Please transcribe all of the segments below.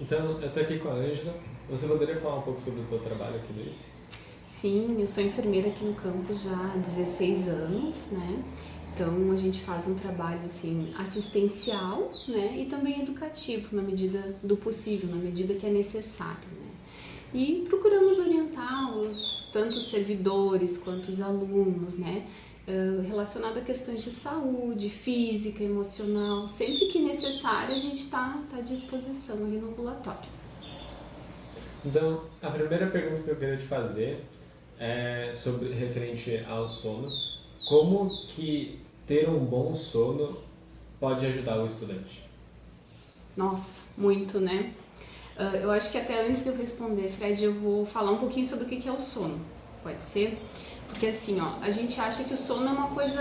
Então, eu estou aqui com a Ângela. Você poderia falar um pouco sobre o teu trabalho aqui do IF? Sim, eu sou enfermeira aqui no campus já há 16 anos, né? Então a gente faz um trabalho assim assistencial, né? E também educativo na medida do possível, na medida que é necessário, né? E procuramos orientar tanto os servidores quanto os alunos, né? Relacionado a questões de saúde, física, emocional, sempre que necessário a gente está à disposição ali no ambulatório. Então, a primeira pergunta que eu queria te fazer é sobre referente ao sono. Como que ter um bom sono pode ajudar o estudante? Nossa, muito, né? Eu acho que até antes de eu responder, Fred, eu vou falar um pouquinho sobre o que é o sono. Pode ser? Porque assim, ó, a gente acha que o sono é uma coisa,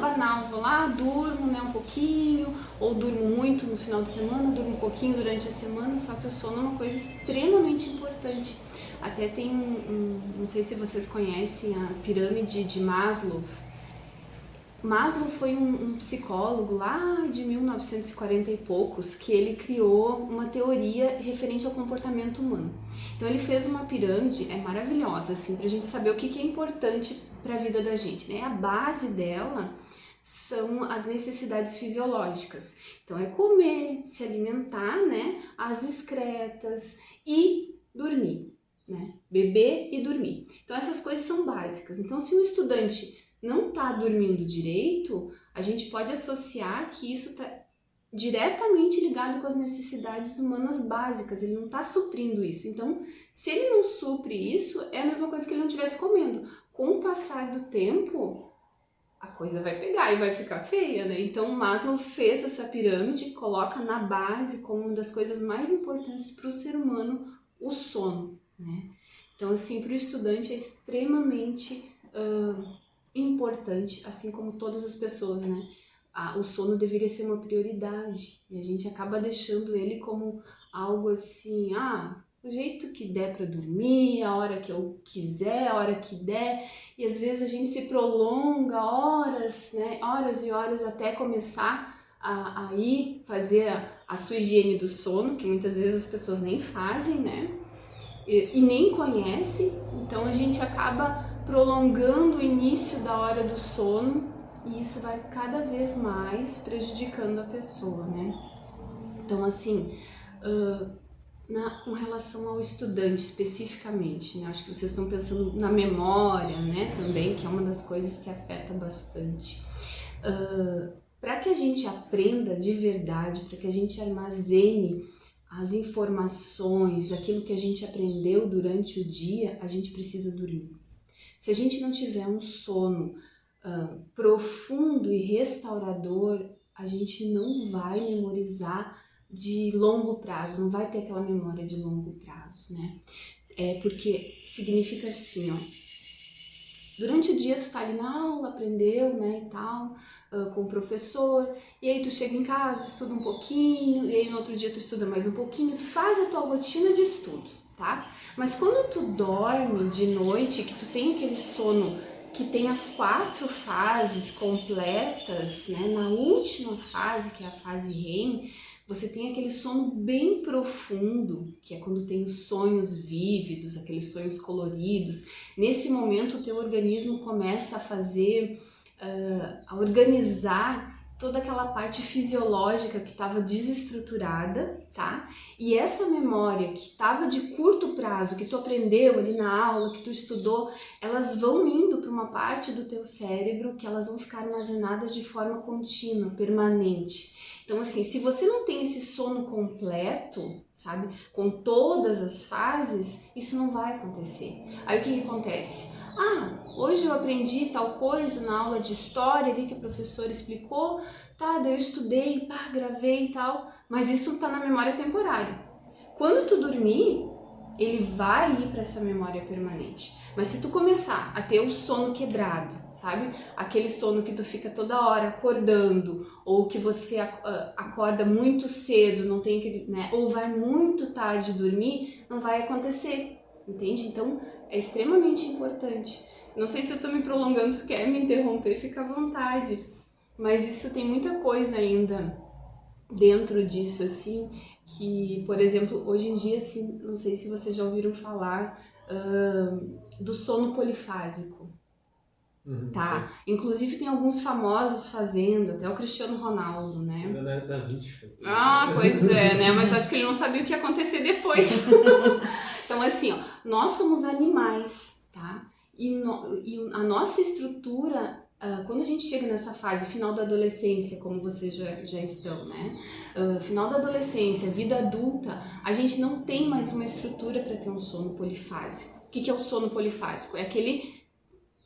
banal, vou lá, durmo, né, um pouquinho, ou durmo muito no final de semana, durmo um pouquinho durante a semana, só que o sono é uma coisa extremamente importante. Até tem não sei se vocês conhecem a pirâmide de Maslow. Maslow foi um psicólogo lá de 1940 e poucos que ele criou uma teoria referente ao comportamento humano. Então ele fez uma pirâmide, é maravilhosa assim, pra gente saber o que é importante para a vida da gente, né? A base dela são as necessidades fisiológicas. Então é comer, se alimentar, né? As excretas e dormir, né? Beber e dormir. Então essas coisas são básicas. Então se um estudante não está dormindo direito, a gente pode associar que isso está diretamente ligado com as necessidades humanas básicas, ele não está suprindo isso. Então, se ele não supre isso, é a mesma coisa que ele não estivesse comendo. Com o passar do tempo, a coisa vai pegar e vai ficar feia, né? Então, Maslow fez essa pirâmide, coloca na base como uma das coisas mais importantes para o ser humano, o sono, né? Então, assim, para o estudante é extremamente importante, assim como todas as pessoas, né? O sono deveria ser uma prioridade e a gente acaba deixando ele como algo assim, do jeito que der para dormir, a hora que eu quiser, a hora que der, e às vezes a gente se prolonga horas, né? Horas e horas até começar a ir fazer a sua higiene do sono, que muitas vezes as pessoas nem fazem, né? E nem conhecem, então a gente acaba prolongando o início da hora do sono e isso vai cada vez mais prejudicando a pessoa, né? Então, assim, com relação ao estudante especificamente, né? Acho que vocês estão pensando na memória, né? Também, que é uma das coisas que afeta bastante. Para que a gente aprenda de verdade, para que a gente armazene as informações, aquilo que a gente aprendeu durante o dia, a gente precisa dormir. Se a gente não tiver um sono profundo e restaurador, a gente não vai memorizar de longo prazo, não vai ter aquela memória de longo prazo, né? Porque significa assim, ó, durante o dia tu tá ali na aula, aprendeu, né, e tal, com o professor, e aí tu chega em casa, estuda um pouquinho, e aí no outro dia tu estuda mais um pouquinho, tu faz a tua rotina de estudo, tá? Mas quando tu dorme de noite, que tu tem aquele sono que tem as 4 fases completas, né, na última fase, que é a fase REM, você tem aquele sono bem profundo, que é quando tem os sonhos vívidos, aqueles sonhos coloridos. Nesse momento o teu organismo começa a fazer, a organizar toda aquela parte fisiológica que estava desestruturada, tá? E essa memória que estava de curto prazo, que tu aprendeu ali na aula, que tu estudou, elas vão indo para uma parte do teu cérebro que elas vão ficar armazenadas de forma contínua, permanente. Então, assim, se você não tem esse sono completo, sabe, com todas as fases, isso não vai acontecer. Aí o que acontece? Hoje eu aprendi tal coisa na aula de história ali que o professor explicou, tá, daí eu estudei, gravei e tal, mas isso tá na memória temporária. Quando tu dormir, ele vai ir para essa memória permanente. Mas se tu começar a ter o sono quebrado, sabe? Aquele sono que tu fica toda hora acordando, ou que você acorda muito cedo, não tem aquele, né? Ou vai muito tarde dormir, não vai acontecer, entende? Então é extremamente importante. Não sei se eu tô me prolongando, se quer me interromper, fica à vontade. Mas isso tem muita coisa ainda dentro disso, assim, que, por exemplo, hoje em dia, assim, não sei se vocês já ouviram falar do sono polifásico. Tá? Sim. Inclusive tem alguns famosos fazendo, até o Cristiano Ronaldo, né? O Leonardo da Vinci fazia. Ah, pois é, né? Mas acho que ele não sabia o que ia acontecer depois. Então, assim, ó, nós somos animais, tá? E a nossa estrutura, quando a gente chega nessa fase final da adolescência, como vocês já estão, né? Final da adolescência, vida adulta, a gente não tem mais uma estrutura para ter um sono polifásico. O que é o sono polifásico? É aquele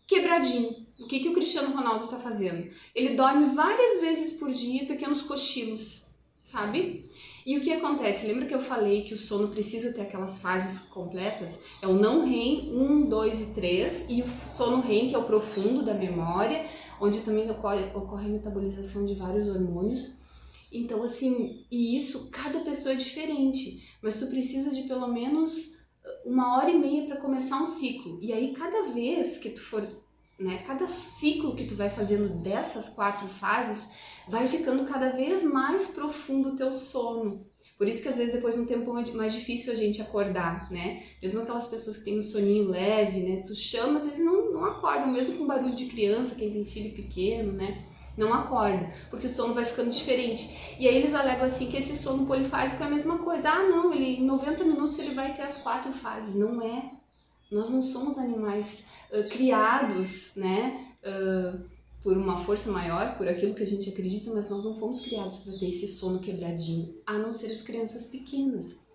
quebradinho. O que o Cristiano Ronaldo tá fazendo? Ele dorme várias vezes por dia, pequenos cochilos, sabe? E o que acontece? Lembra que eu falei que o sono precisa ter aquelas fases completas? É o não REM 1, 2 e 3 e o sono REM, que é o profundo da memória, onde também ocorre a metabolização de vários hormônios. Então, assim, e isso, cada pessoa é diferente, mas tu precisa de pelo menos 1h30 para começar um ciclo. E aí, cada vez que tu for, né, cada ciclo que tu vai fazendo dessas 4 fases, vai ficando cada vez mais profundo o teu sono. Por isso que às vezes depois de um tempo é mais difícil a gente acordar, né? Mesmo aquelas pessoas que têm um soninho leve, né? Tu chama, às vezes não acordam, mesmo com barulho de criança, quem tem filho pequeno, né? Não acorda, porque o sono vai ficando diferente. E aí eles alegam assim que esse sono polifásico é a mesma coisa. Ah, não, ele em 90 minutos ele vai ter as 4 fases. Não é. Nós não somos animais criados, né, por uma força maior, por aquilo que a gente acredita, mas nós não fomos criados para ter esse sono quebradinho, a não ser as crianças pequenas.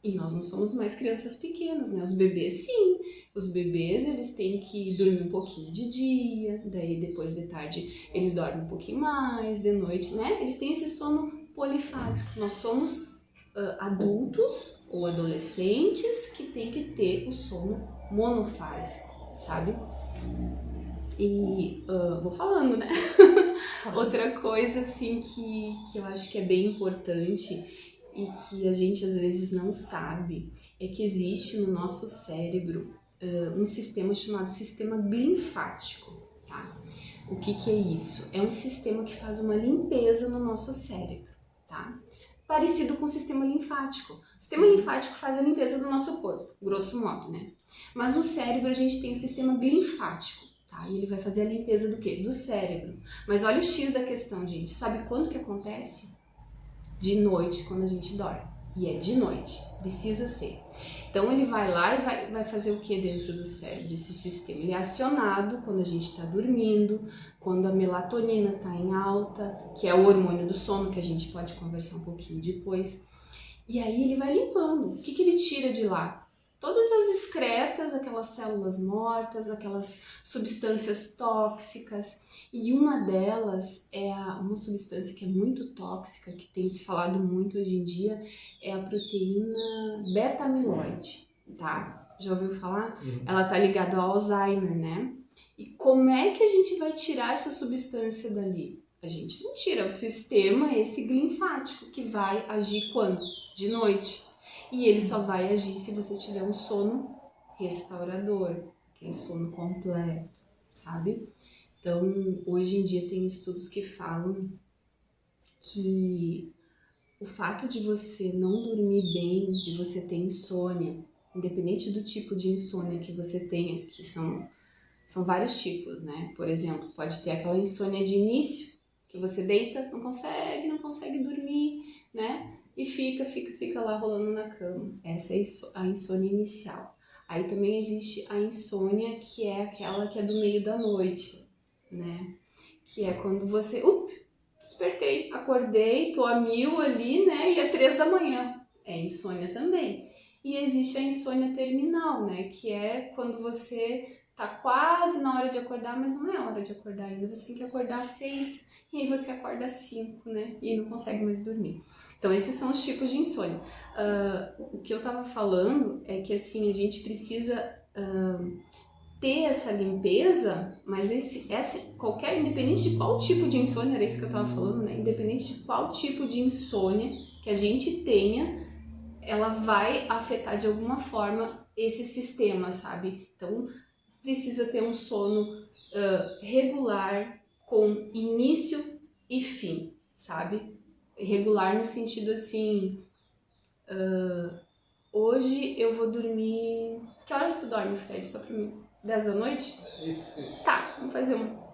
E nós não somos mais crianças pequenas, né? Os bebês, sim. Os bebês, eles têm que dormir um pouquinho de dia, daí depois de tarde eles dormem um pouquinho mais, de noite, né? Eles têm esse sono polifásico. Nós somos adultos ou adolescentes que têm que ter o sono monofásico, sabe? E vou falando, né? Outra coisa, assim, que eu acho que é bem importante e que a gente às vezes não sabe, é que existe no nosso cérebro um sistema chamado sistema linfático, tá? O que é isso? É um sistema que faz uma limpeza no nosso cérebro, tá? Parecido com o sistema linfático. O sistema linfático faz a limpeza do nosso corpo, grosso modo, né? Mas no cérebro a gente tem o sistema linfático, tá? E ele vai fazer a limpeza do quê? Do cérebro. Mas olha o X da questão, gente. Sabe quando que acontece? De noite, quando a gente dorme. E é de noite, precisa ser. Então ele vai lá e vai fazer o que dentro do cérebro, desse sistema? Ele é acionado quando a gente está dormindo, quando a melatonina está em alta, que é o hormônio do sono, que a gente pode conversar um pouquinho depois. E aí ele vai limpando. O que ele tira de lá? Todas as excretas, aquelas células mortas, aquelas substâncias tóxicas. E uma delas é uma substância que é muito tóxica, que tem se falado muito hoje em dia, é a proteína beta-amiloide, tá? Já ouviu falar? Ela tá ligada ao Alzheimer, né? E como é que a gente vai tirar essa substância dali? A gente não tira, o sistema é esse linfático que vai agir quando? De noite. E ele só vai agir se você tiver um sono restaurador, aquele sono completo, sabe? Então, hoje em dia tem estudos que falam que o fato de você não dormir bem, de você ter insônia, independente do tipo de insônia que você tenha, que são vários tipos, né? Por exemplo, pode ter aquela insônia de início, que você deita, não consegue dormir, né? E fica lá rolando na cama. Essa é a insônia inicial. Aí também existe a insônia que é aquela que é do meio da noite, né? Que é quando você, despertei, acordei, tô a 1000 ali, né? E é 3 da manhã. É insônia também. E existe a insônia terminal, né? Que é quando você tá quase na hora de acordar, mas não é hora de acordar ainda. Você tem que acordar às 6 e aí você acorda às 5, né? E não consegue mais dormir. Então, esses são os tipos de insônia. O que eu tava falando é que, assim, a gente precisa ter essa limpeza, mas independente de qual tipo de insônia, era isso que eu tava falando, né? Independente de qual tipo de insônia que a gente tenha, ela vai afetar de alguma forma esse sistema, sabe? Então, precisa ter um sono regular, com início e fim, sabe? Regular no sentido assim, Hoje eu vou dormir... Que horas tu dorme, Fred? Só pra mim. 10 da noite? Isso. Tá, vamos fazer um...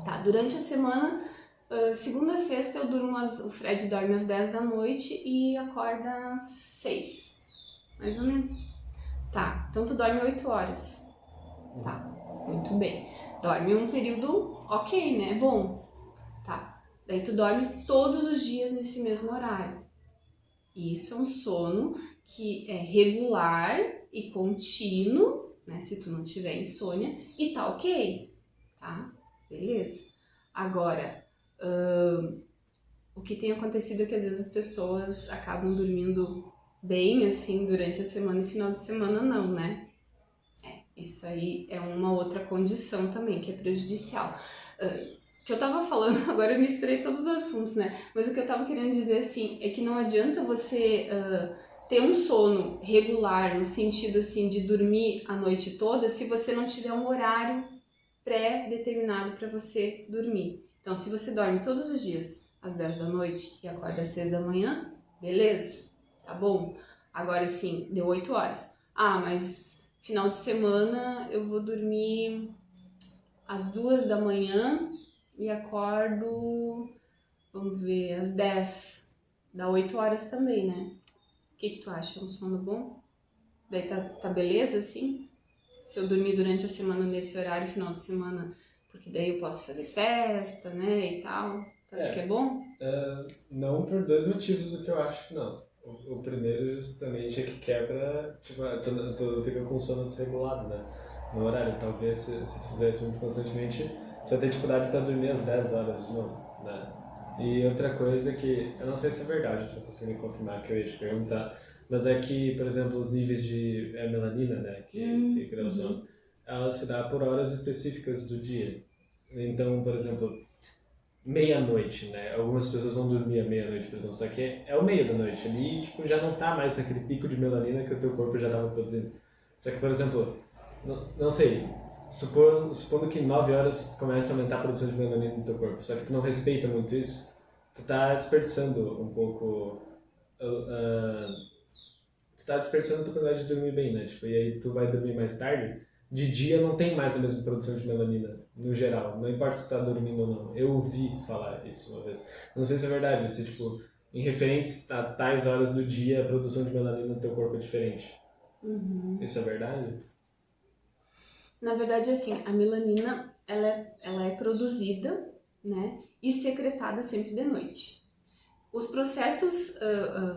Tá, durante a semana, segunda a sexta eu durmo o Fred dorme às 10 da noite e acorda às 6, mais ou menos. Tá, então tu dorme 8 horas. Tá, muito bem. Dorme um período ok, né? Bom. Tá, daí tu dorme todos os dias nesse mesmo horário. Isso é um sono que é regular e contínuo, né? Se tu não tiver insônia, e tá ok, tá? Beleza. Agora, o que tem acontecido é que às vezes as pessoas acabam dormindo bem, assim, durante a semana e final de semana não, né? Isso aí é uma outra condição também, que é prejudicial. Que eu tava falando, agora eu misturei todos os assuntos, né? Mas o que eu tava querendo dizer, assim, é que não adianta você ter um sono regular, no sentido, assim, de dormir a noite toda, se você não tiver um horário pré-determinado para você dormir. Então, se você dorme todos os dias às 10 da noite e acorda às 6 da manhã, beleza, tá bom. Agora, assim, deu 8 horas. Ah, mas final de semana eu vou dormir às 2 da manhã e acordo, vamos ver, às 10. Dá 8 horas também, né? O que tu acha? É um sono bom? Daí tá beleza, assim? Se eu dormir durante a semana nesse horário, final de semana, porque daí eu posso fazer festa, né, e tal. Tu acha que é bom? Não por dois motivos do que eu acho que não. O primeiro justamente é que quebra, tipo, tu fica com sono desregulado, né? No horário. Talvez se tu fizer isso muito constantemente, tu vai ter dificuldade para dormir às 10 horas de novo, né? E outra coisa que, eu não sei se é verdade, tu não conseguindo confirmar que eu ia te perguntar, mas é que, por exemplo, os níveis de melanina, né, que cria o sono, ela se dá por horas específicas do dia. Então, por exemplo, meia-noite, né? Algumas pessoas vão dormir à meia-noite, por exemplo, só que é o meio da noite ali, tipo, já não tá mais naquele pico de melanina que o teu corpo já estava produzindo. Só que, por exemplo, não sei, supondo que 9 horas começa a aumentar a produção de melanina no teu corpo, só que tu não respeita muito isso, tu tá desperdiçando um pouco, tu tá desperdiçando a tua oportunidade de dormir bem, né? Tipo, e aí tu vai dormir mais tarde, de dia não tem mais a mesma produção de melanina, no geral. Não importa se tu tá dormindo ou não. Eu ouvi falar isso uma vez. Não sei se é verdade, se tipo, em referentes a tais horas do dia, a produção de melanina no teu corpo é diferente. Isso é verdade? Na verdade, assim, a melanina, ela é produzida, né, e secretada sempre de noite. Os processos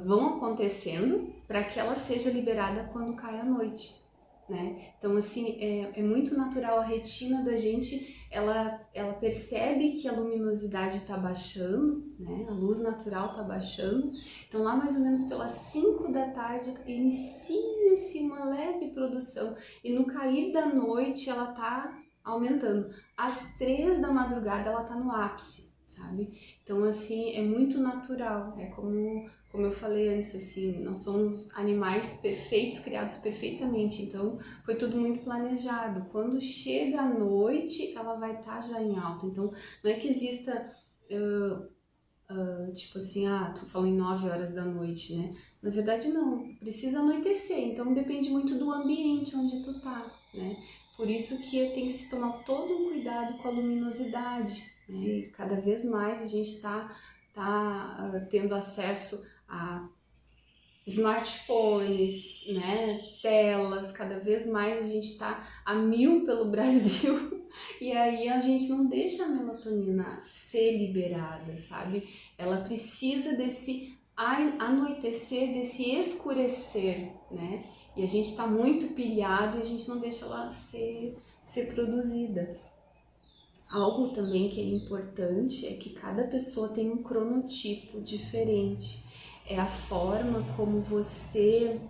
vão acontecendo para que ela seja liberada quando cai a noite, né? Então, assim, é muito natural, a retina da gente, ela percebe que a luminosidade está baixando, né? A luz natural está baixando. Então, lá mais ou menos pelas 5 da tarde, inicia-se uma leve produção e no cair da noite ela está aumentando. Às 3 da madrugada ela está no ápice, sabe? Então, assim, é muito natural, é como eu falei antes, assim, nós somos animais perfeitos, criados perfeitamente, então foi tudo muito planejado. Quando chega a noite, ela vai estar já em alta, então não é que exista, tipo assim, tu falou em 9 horas da noite, né? Na verdade não, precisa anoitecer, então depende muito do ambiente onde tu tá, né? Por isso que tem que se tomar todo um cuidado com a luminosidade, né? E cada vez mais a gente tá tendo acesso a smartphones, né, telas, cada vez mais a gente está a 1000 pelo Brasil e aí a gente não deixa a melatonina ser liberada, sabe? Ela precisa desse anoitecer, desse escurecer, né? E a gente está muito pilhado e a gente não deixa ela ser produzida. Algo também que é importante é que cada pessoa tem um cronotipo diferente. É a forma como você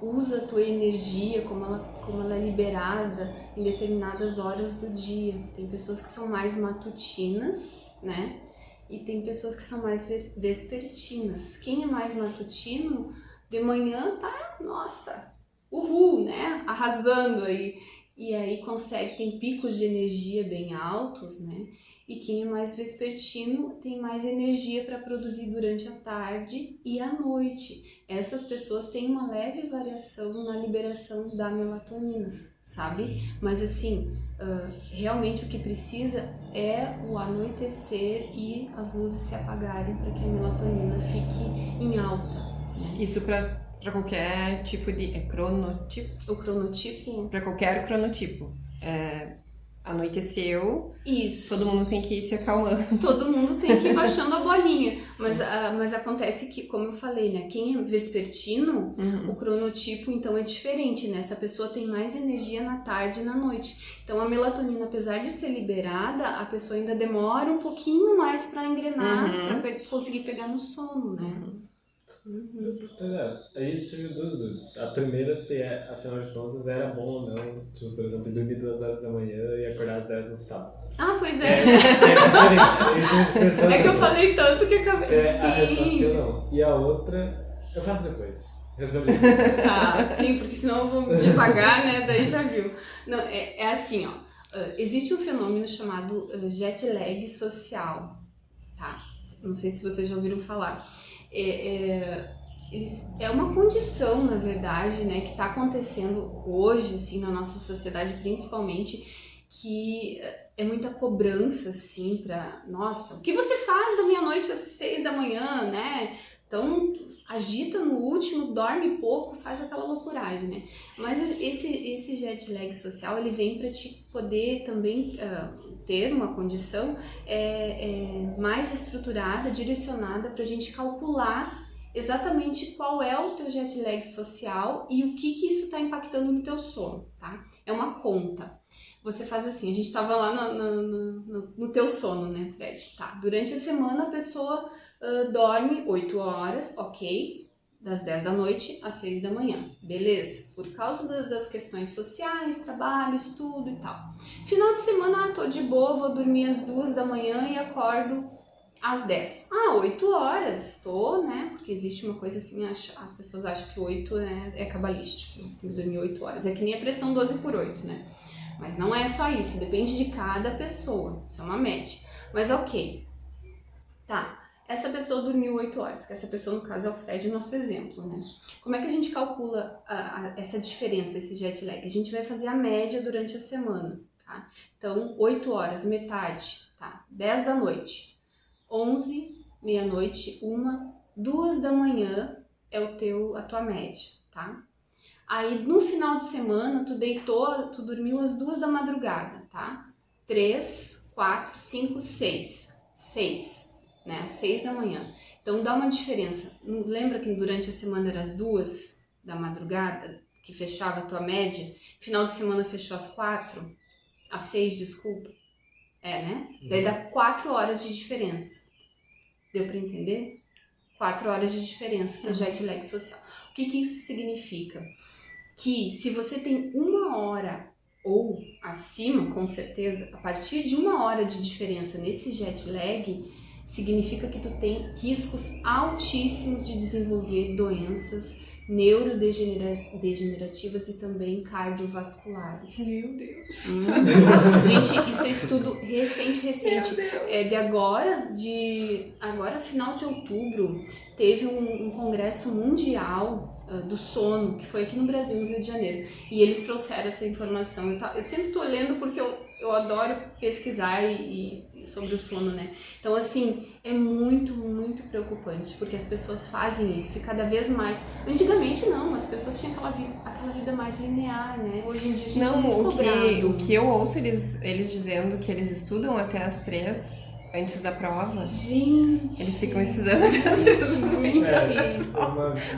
usa a tua energia, como ela é liberada em determinadas horas do dia. Tem pessoas que são mais matutinas, né? E tem pessoas que são mais vespertinas. Quem é mais matutino, de manhã tá, nossa, uhul, né? Arrasando aí. E aí tem picos de energia bem altos, né? E quem é mais vespertino tem mais energia para produzir durante a tarde e a noite. essas pessoas têm uma leve variação na liberação da melatonina, sabe? Mas assim, realmente o que precisa é o anoitecer e as luzes se apagarem para que a melatonina fique em alta, né? Isso pra qualquer tipo de... cronotipo? O cronotipo? Pra qualquer cronotipo. Anoiteceu, Isso. todo mundo tem que ir se acalmando. Todo mundo tem que ir baixando a bolinha. Mas acontece que, como eu falei, né? Quem é vespertino, o cronotipo, então, é diferente, né? Essa pessoa tem mais energia na tarde e na noite. Então, a melatonina, apesar de ser liberada, a pessoa ainda demora um pouquinho mais pra engrenar, pra conseguir pegar no sono, né? Aí surgiu duas dúvidas. A primeira, se afinal de contas, era bom ou não, tipo, por exemplo, dormir 2 horas da manhã e acordar às 10 no sábado. Ah, pois é. É diferente. Isso me despertou. É que eu falei tanto que acabei... Se a resposta sim ou não. E a outra, eu faço depois. Responde isso. Tá, sim, porque senão eu vou devagar, né? Daí já viu. Não, é assim, ó. Existe um fenômeno chamado jet lag social, tá? Não sei se vocês já ouviram falar. É uma condição, na verdade, né, que está acontecendo hoje, assim, na nossa sociedade, principalmente, que é muita cobrança, assim, pra... Nossa, o que você faz da meia-noite às 6 da manhã, né? Então, agita no último, dorme pouco, faz aquela loucuragem, né? Mas esse jet lag social, ele vem para te poder também ter uma condição mais estruturada, direcionada para a gente calcular exatamente qual é o teu jet lag social e o que isso está impactando no teu sono, tá? É uma conta. Você faz assim, a gente estava lá no teu sono, né, Fred? Tá. Durante a semana a pessoa dorme 8 horas, ok, das 10 da noite às 6 da manhã, beleza? Por causa das questões sociais, trabalho, estudo e tal. Final de semana, tô de boa, vou dormir às 2 da manhã e acordo às 10. 8 horas, tô, né? Porque existe uma coisa assim, as pessoas acham que 8 é cabalístico, assim, dormir 8 horas. É que nem a pressão 12 por 8, né? Mas não é só isso, depende de cada pessoa, isso é uma média. Mas ok, tá. Essa pessoa dormiu 8 horas, que essa pessoa, no caso, é o Fred, nosso exemplo, né? Como é que a gente calcula essa diferença, esse jet lag? A gente vai fazer a média durante a semana, tá? Então, 8 horas, metade, tá? 10 da noite, 11, meia-noite, 1, 2 da manhã é a tua média, tá? Aí, no final de semana, tu dormiu às 2 da madrugada, tá? 3, 4, 5, 6. 6. Né, às 6 da manhã. Então dá uma diferença. Lembra que durante a semana era às 2 da madrugada, que fechava a tua média? Final de semana fechou às 4? Às 6, desculpa. Né? Daí dá 4 horas de diferença. Deu pra entender? 4 horas de diferença pro jet lag social. O que isso significa? Que se você tem 1 hora ou acima, com certeza, a partir de 1 hora de diferença nesse jet lag, significa que tu tem riscos altíssimos de desenvolver doenças neurodegenerativas e também cardiovasculares. Meu Deus! Gente, isso é estudo recente. De agora, final de outubro, teve um congresso mundial do sono, que foi aqui no Brasil, no Rio de Janeiro, e eles trouxeram essa informação. Eu sempre tô lendo porque eu adoro pesquisar sobre o sono, né? Então, assim, é muito, muito preocupante, porque as pessoas fazem isso e cada vez mais. Antigamente, não, as pessoas tinham aquela vida mais linear, né? Hoje em dia a gente é muito cobrado. O que eu ouço eles dizendo que eles estudam até as 3 antes da prova. Gente! Eles ficam estudando até as 3 da manhã.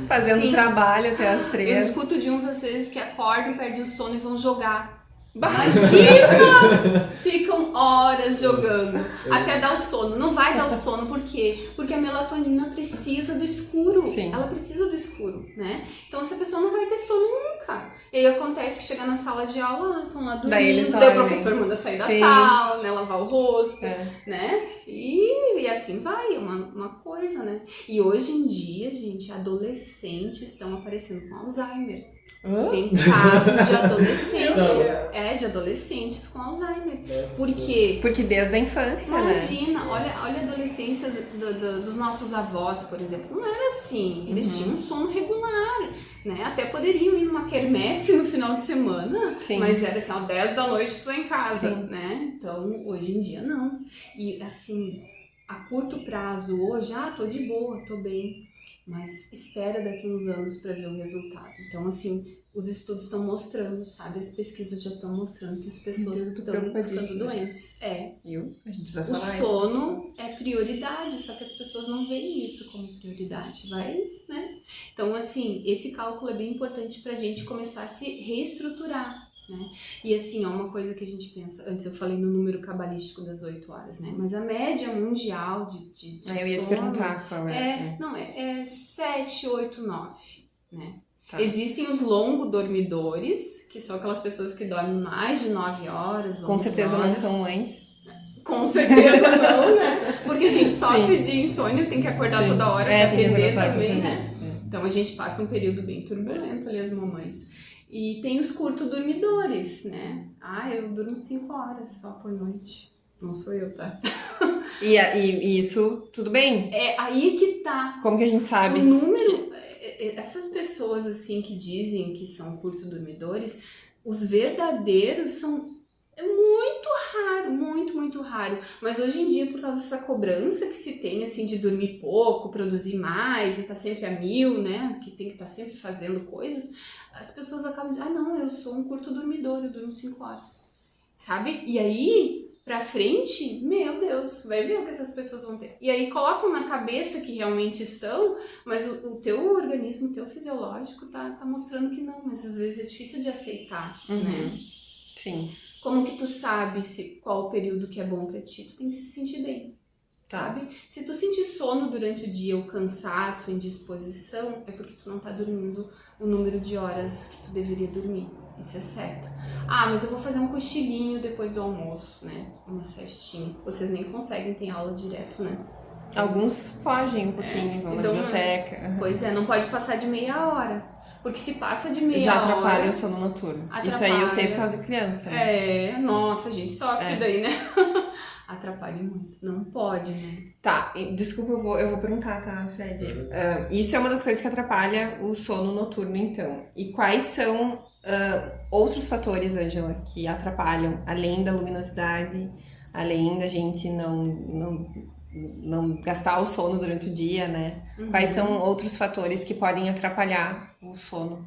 Fazendo trabalho até as 3. Eu escuto de uns, às vezes, que acordam, perdem o sono e vão jogar. Imagina! Ficam horas jogando até dar o sono. Não vai dar o sono, por quê? Porque a melatonina precisa do escuro. Sim. Ela precisa do escuro, né? Então essa pessoa não vai ter sono nunca. E aí acontece que chega na sala de aula, estão lá dormindo, daí o professor manda sair da sala, né? Lavar o rosto, né? E assim vai, uma coisa, né? E hoje em dia, gente, adolescentes estão aparecendo com Alzheimer. Tem casos de adolescente. de adolescentes com Alzheimer. Porque desde a infância, imagina, olha a adolescência dos nossos avós, por exemplo. Não era assim. Eles tinham um sono regular, né? Até poderiam ir numa quermesse no final de semana, mas era assim, 10 da noite tu em casa, né? Então, hoje em dia, não. E assim, a curto prazo, hoje, tô de boa, tô bem. Mas espera daqui uns anos para ver o resultado. Então, assim, os estudos estão mostrando, sabe? As pesquisas já estão mostrando que as pessoas estão ficando doentes. A gente precisa o falar sono é prioridade, só que as pessoas não veem isso como prioridade. Né? Então, assim, esse cálculo é bem importante pra gente começar a se reestruturar. Né? E assim, uma coisa que a gente pensa, antes eu falei no número cabalístico das 8 horas, né? Mas a média mundial de eu ia te perguntar qual é 7, 8, 9, né? Tá. Existem os longo-dormidores, que são aquelas pessoas que dormem mais de 9 horas. Com certeza horas. não são mães. Com certeza não, né? Porque a gente sofre de insônia, tem que acordar toda hora pra atender também, né? Então a gente passa um período bem turbulento ali, as mamães. E tem os curto-dormidores, né? Eu durmo 5 horas só por noite. Não sou eu, tá? E isso, tudo bem? É aí que tá. Como que a gente sabe? O número... Essas pessoas, assim, que dizem que são curto-dormidores, os verdadeiros são... É muito raro, muito, muito raro. Mas hoje em dia, por causa dessa cobrança que se tem, assim, de dormir pouco, produzir mais e tá sempre a 1000, né? Que tem que estar sempre fazendo coisas... As pessoas acabam dizendo, não, eu sou um curto dormidor, eu durmo 5 horas, sabe? E aí, pra frente, meu Deus, vai ver o que essas pessoas vão ter. E aí colocam na cabeça que realmente são, mas o teu organismo, o teu fisiológico tá mostrando que não, mas às vezes é difícil de aceitar, né? Sim. Como que tu sabe qual o período que é bom pra ti? Tu tem que se sentir bem. Sabe? Se tu sentir sono durante o dia, o cansaço, indisposição, é porque tu não tá dormindo o número de horas que tu deveria dormir. Isso é certo. Mas eu vou fazer um cochilinho depois do almoço, né? Uma cestinha. Vocês nem conseguem ter aula direto, né? Alguns fogem um pouquinho, vão na biblioteca. Pois é, não pode passar de meia hora. Porque se passa de meia já hora... Já atrapalha o sono noturno. Isso aí eu sei por causa de criança. Né? Nossa, a gente sofre daí, né? Atrapalha muito. Não pode, né? Tá, desculpa, eu vou perguntar, tá, Fred? Isso é uma das coisas que atrapalha o sono noturno, então. E quais são outros fatores, Ângela, que atrapalham, além da luminosidade, além da gente não gastar o sono durante o dia, né? Quais são outros fatores que podem atrapalhar o sono?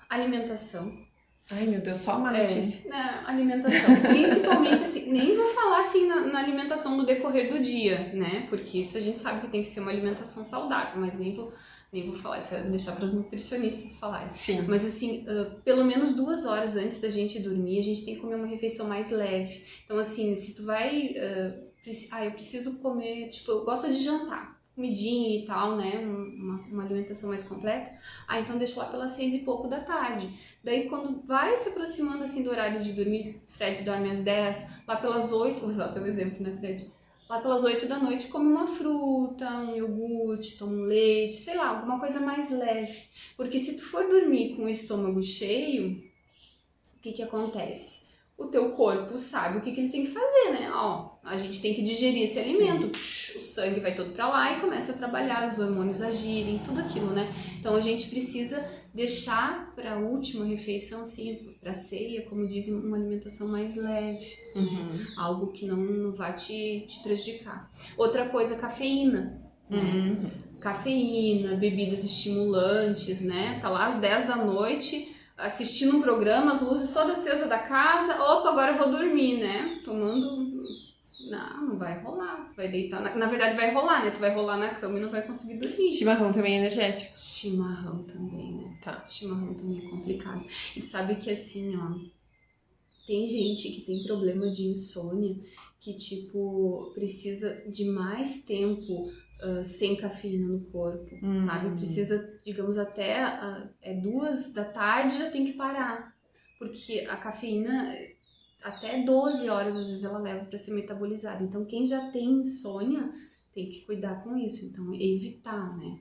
Alimentação. Ai, meu Deus, só uma notícia. Alimentação. Principalmente, assim, nem vou falar assim na alimentação no decorrer do dia, né? Porque isso a gente sabe que tem que ser uma alimentação saudável, mas nem vou falar, isso é deixar para os nutricionistas falarem. Sim. Mas assim, pelo menos 2 horas antes da gente dormir, a gente tem que comer uma refeição mais leve. Então assim, se tu vai... eu preciso comer, tipo, eu gosto de jantar. Comidinha e tal, né, uma alimentação mais completa, então deixa lá pelas 6 e pouco da tarde. Daí quando vai se aproximando assim do horário de dormir, Fred dorme às 10, lá pelas 8, vou usar o teu exemplo, né, Fred? Lá pelas 8 da noite come uma fruta, um iogurte, toma um leite, sei lá, alguma coisa mais leve. Porque se tu for dormir com o estômago cheio, o que acontece? O teu corpo sabe o que ele tem que fazer, né? A gente tem que digerir esse alimento, o sangue vai todo pra lá e começa a trabalhar, os hormônios agirem, tudo aquilo, né? Então a gente precisa deixar pra última refeição, assim, pra ceia, como dizem, uma alimentação mais leve, né? Algo que não vai te prejudicar. Outra coisa, cafeína, né? Cafeína, bebidas estimulantes, né? Tá lá às 10 da noite... assistindo um programa, as luzes todas acesas da casa, agora eu vou dormir, né? Tomando... Não vai rolar, tu vai deitar, na verdade vai rolar, né? Tu vai rolar na cama e não vai conseguir dormir. Chimarrão também é energético. Chimarrão também, né? Tá. Chimarrão também é complicado. E sabe que assim, tem gente que tem problema de insônia, que tipo, precisa de mais tempo sem cafeína no corpo, sabe? Precisa, digamos, até 2 da tarde já tem que parar, porque a cafeína até 12 horas às vezes ela leva para ser metabolizada. Então quem já tem insônia tem que cuidar com isso. Então, evitar, né?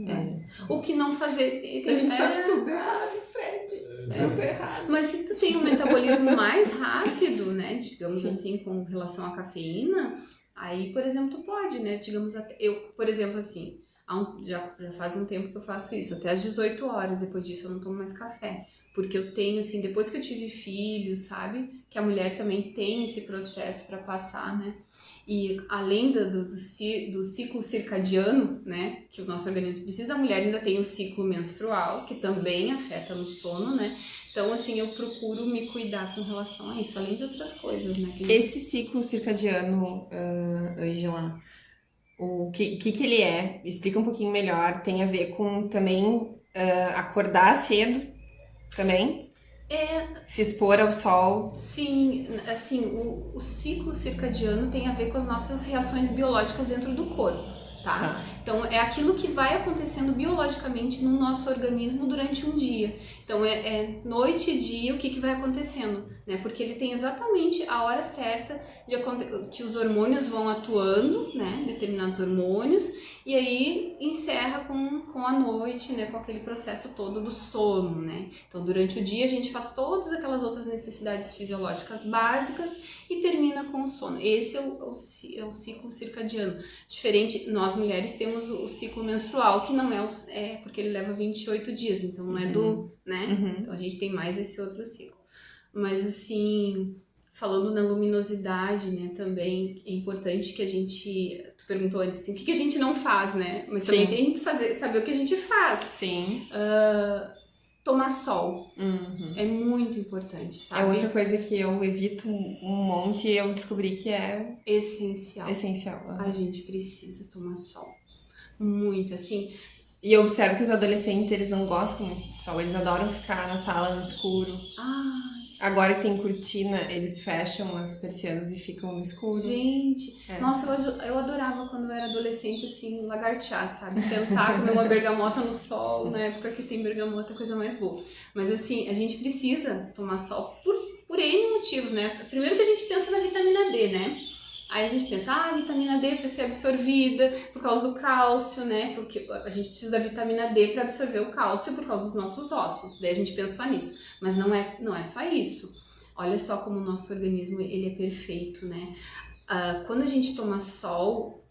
É. O que não fazer... A gente faz tudo errado, Fred. Tudo errado. Mas se tu tem um metabolismo mais rápido, né? Digamos assim, com relação à cafeína, aí, por exemplo, tu pode, né? Digamos, eu, por exemplo, assim, já faz um tempo que eu faço isso, até às 18 horas, depois disso eu não tomo mais café. Porque eu tenho, assim, depois que eu tive filhos, sabe? Que a mulher também tem esse processo para passar, né? E além do ciclo circadiano, né? Que o nosso organismo precisa, a mulher ainda tem o ciclo menstrual, que também afeta no sono, né? Então, assim, eu procuro me cuidar com relação a isso, além de outras coisas, né? Esse ciclo circadiano, Ângela, o que ele é? Explica um pouquinho melhor. Tem a ver com também acordar cedo também? Se expor ao sol? Sim, assim, o ciclo circadiano tem a ver com as nossas reações biológicas dentro do corpo, tá? Então, é aquilo que vai acontecendo biologicamente no nosso organismo durante um dia. Então, é noite e dia o que vai acontecendo, né? Porque ele tem exatamente a hora certa que os hormônios vão atuando, né? Determinados hormônios, e aí encerra com a noite, né? Com aquele processo todo do sono, né? Então, durante o dia a gente faz todas aquelas outras necessidades fisiológicas básicas e termina com o sono. Esse é o ciclo circadiano. Diferente, nós mulheres temos o ciclo menstrual, que não é porque ele leva 28 dias, então não é né? Então a gente tem mais esse outro ciclo. Mas assim, falando na luminosidade, né, também é importante que a gente... Tu perguntou antes assim, o que a gente não faz, né? Mas também tem que saber o que a gente faz. Sim. Tomar sol. É muito importante, sabe? É outra coisa que eu evito um monte e eu descobri que é essencial. A gente precisa tomar sol. Muito, assim... E eu observo que os adolescentes, eles não gostam muito de sol. Eles adoram ficar na sala no escuro. Agora que tem cortina, eles fecham as persianas e ficam no escuro. Gente, nossa, eu adorava quando eu era adolescente, assim, lagartear, sabe? Sentar, comer uma bergamota no sol, na época que tem bergamota, é a coisa mais boa. Mas assim, a gente precisa tomar sol por N motivos, né? Primeiro que a gente pensa na vitamina D, né? Aí a gente pensa, a vitamina D para ser absorvida por causa do cálcio, né? Porque a gente precisa da vitamina D para absorver o cálcio por causa dos nossos ossos. Daí a gente pensa só nisso. Mas não é só isso. Olha só como o nosso organismo ele é perfeito, né? Quando a gente toma sol,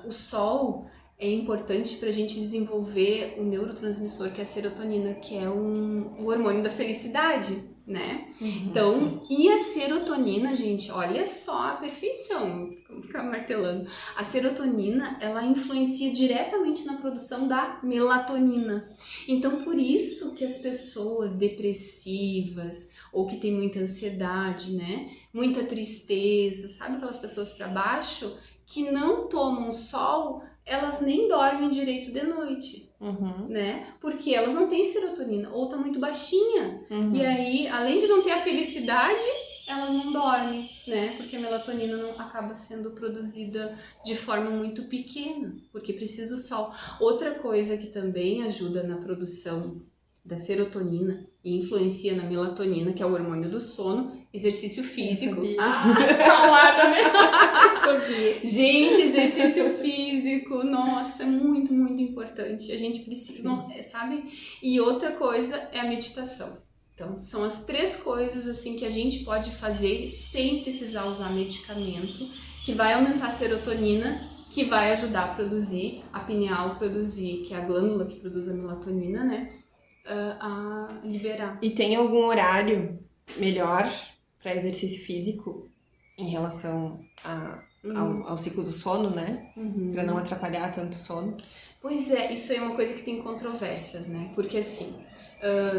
o sol é importante para a gente desenvolver o neurotransmissor que é a serotonina, que é o hormônio da felicidade, né? Então, e a serotonina, gente, olha só a perfeição, vamos ficar martelando. A serotonina, ela influencia diretamente na produção da melatonina. Então, por isso que as pessoas depressivas ou que têm muita ansiedade, né? Muita tristeza, sabe aquelas pessoas para baixo que não tomam sol, elas nem dormem direito de noite, né? Porque elas não têm serotonina, ou tá muito baixinha. E aí, além de não ter a felicidade, elas não dormem, né? Porque a melatonina não acaba sendo produzida de forma muito pequena, porque precisa o sol. Outra coisa que também ajuda na produção da serotonina e influencia na melatonina, que é o hormônio do sono, exercício físico. Calada, né? Gente, exercício físico, nossa, é muito, muito importante. A gente precisa, sabe? E outra coisa é a meditação. Então, são as 3 coisas assim que a gente pode fazer sem precisar usar medicamento, que vai aumentar a serotonina, que vai ajudar a produzir, a pineal produzir, que é a glândula que produz a melatonina, né? A liberar. E tem algum horário melhor para exercício físico em relação ao ciclo do sono, né? Para não atrapalhar tanto o sono? Pois é, isso aí é uma coisa que tem controvérsias, né? Porque assim,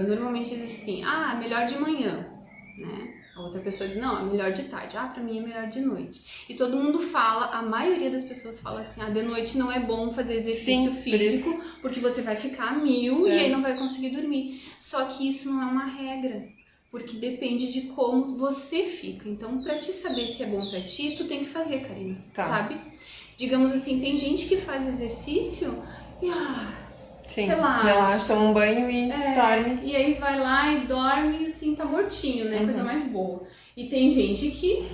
normalmente diz assim, melhor de manhã, né? A outra pessoa diz, não, é melhor de tarde. Pra mim é melhor de noite. E todo mundo fala, a maioria das pessoas fala assim, de noite não é bom fazer exercício físico, porque você vai ficar a 1000 e aí não vai conseguir dormir. Só que isso não é uma regra, porque depende de como você fica. Então, pra te saber se é bom pra ti, tu tem que fazer, Karina, sabe? Digamos assim, tem gente que faz exercício e relaxa, toma um banho e dorme. E aí vai lá e dorme, assim, tá mortinho, né? Coisa mais boa. E tem gente que